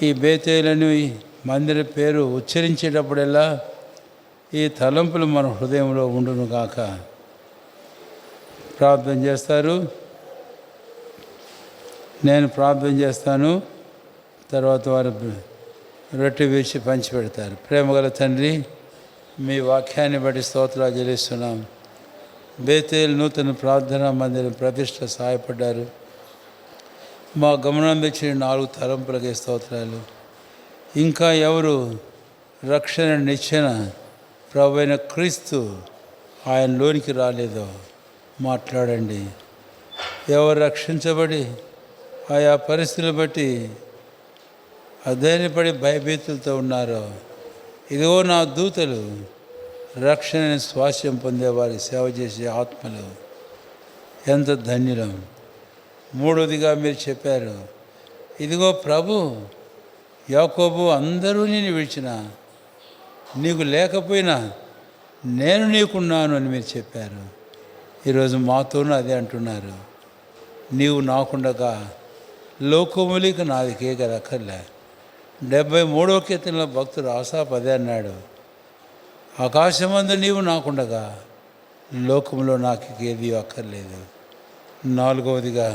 ఈ బేతేలను మందిర పేరు ఉచ్చరించేటప్పుడల్లా ఈ తలంపులు మన హృదయంలో ఉండునుగాక. ప్రార్థన చేస్తారు, నేను ప్రార్థన చేస్తాను, తర్వాత వారు రొట్టె విరిచి పంచిపెడతారు. ప్రేమగల తండ్రి, మీ వాక్యాన్ని బట్టి స్తోత్రాలు చెల్లిస్తున్నాం. బేతేలు నూతన ప్రార్థనా మందిరం ప్రతిష్ట సహాయపడ్డారు. మా గమనం తెచ్చిన 4 తలంపులకే స్తోత్రాలు. ఇంకా ఎవరు రక్షణ నిచ్చెన ప్రభువైన క్రీస్తు ఆయనలోనికి రాలేదో మాట్లాడండి. ఎవరు రక్షించబడి ఆయా పరిస్థితులు బట్టి అధైర్యపడి భయభీతులతో ఉన్నారో, ఇదిగో నా దూతలు రక్షణని స్వాస్యం పొందేవారి సేవ చేసే ఆత్మలు ఎంత ధన్యులం. మూడవదిగా మీరు చెప్పారు, ఇదిగో ప్రభు యాకోబు అందరూ నేను విడిచిన, నీకు లేకపోయినా నేను నీకున్నాను అని మీరు చెప్పారు. ఈరోజు మాతోనూ అదే అంటున్నారు. నీవు నాకుండగా లోకములికి నాది కేకలు అక్కర్లే. 73వ కీర్తనలో భక్తుడు ఆసాపు అదే అన్నాడు, ఆకాశమందు నీవు నాకుండగా లోకంలో నాకు ఏది అక్కర్లేదు. 4వదిగా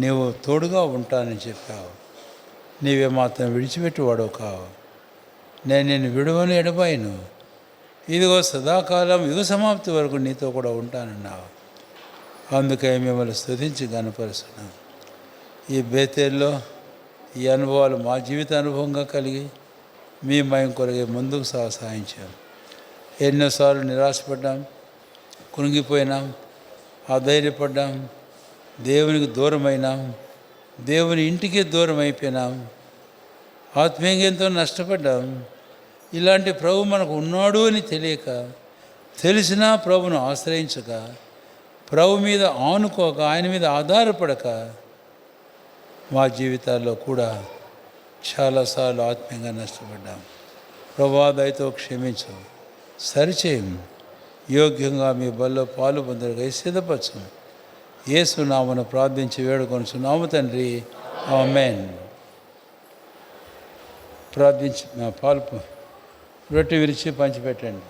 నీవు తోడుగా ఉంటానని చెప్పావు. నీవే మాత్రం విడిచిపెట్టేవాడు కావు. నేను నిన్ను విడువను ఎడబాయను. ఇదిగో సదాకాలం యుగ సమాప్తి వరకు నీతో కూడా ఉంటానన్నావు. అందుకే మిమ్మల్ని స్తుతించి గనపరుస్తున్నాం. ఈ బేతేల్లో ఈ అనుభవాలు మా జీవిత అనుభవంగా కలిగి మీ మయం కొరగే ముందుకు సహాయించాం. ఎన్నోసార్లు నిరాశపడ్డాం, కునిగిపోయినాం, అధైర్యపడ్డాం, దేవునికి దూరమైనాం, దేవుని ఇంటికి దూరం అయిపోయినాం, ఆత్మీయంగా ఎంతో నష్టపడ్డాం. ఇలాంటి ప్రభు మనకు ఉన్నాడు అని తెలియక, తెలిసినా ప్రభును ఆశ్రయించక, ప్రభు మీద ఆనుకోక, ఆయన మీద ఆధారపడక మా జీవితాల్లో కూడా చాలాసార్లు ఆత్మీయంగా నష్టపడ్డాం. ప్రభువా దయతో క్షమించు, సరిచేయం, యోగ్యంగా మీ బల్లో పాలు పొందగా సిద్ధపరచు. యేసు నామమున ప్రార్థించి వేడుకొనుచున్నాము తండ్రి, ఆమేన్. ప్రార్థించి పాలు రొట్టె విరిచి పంచిపెట్టండి.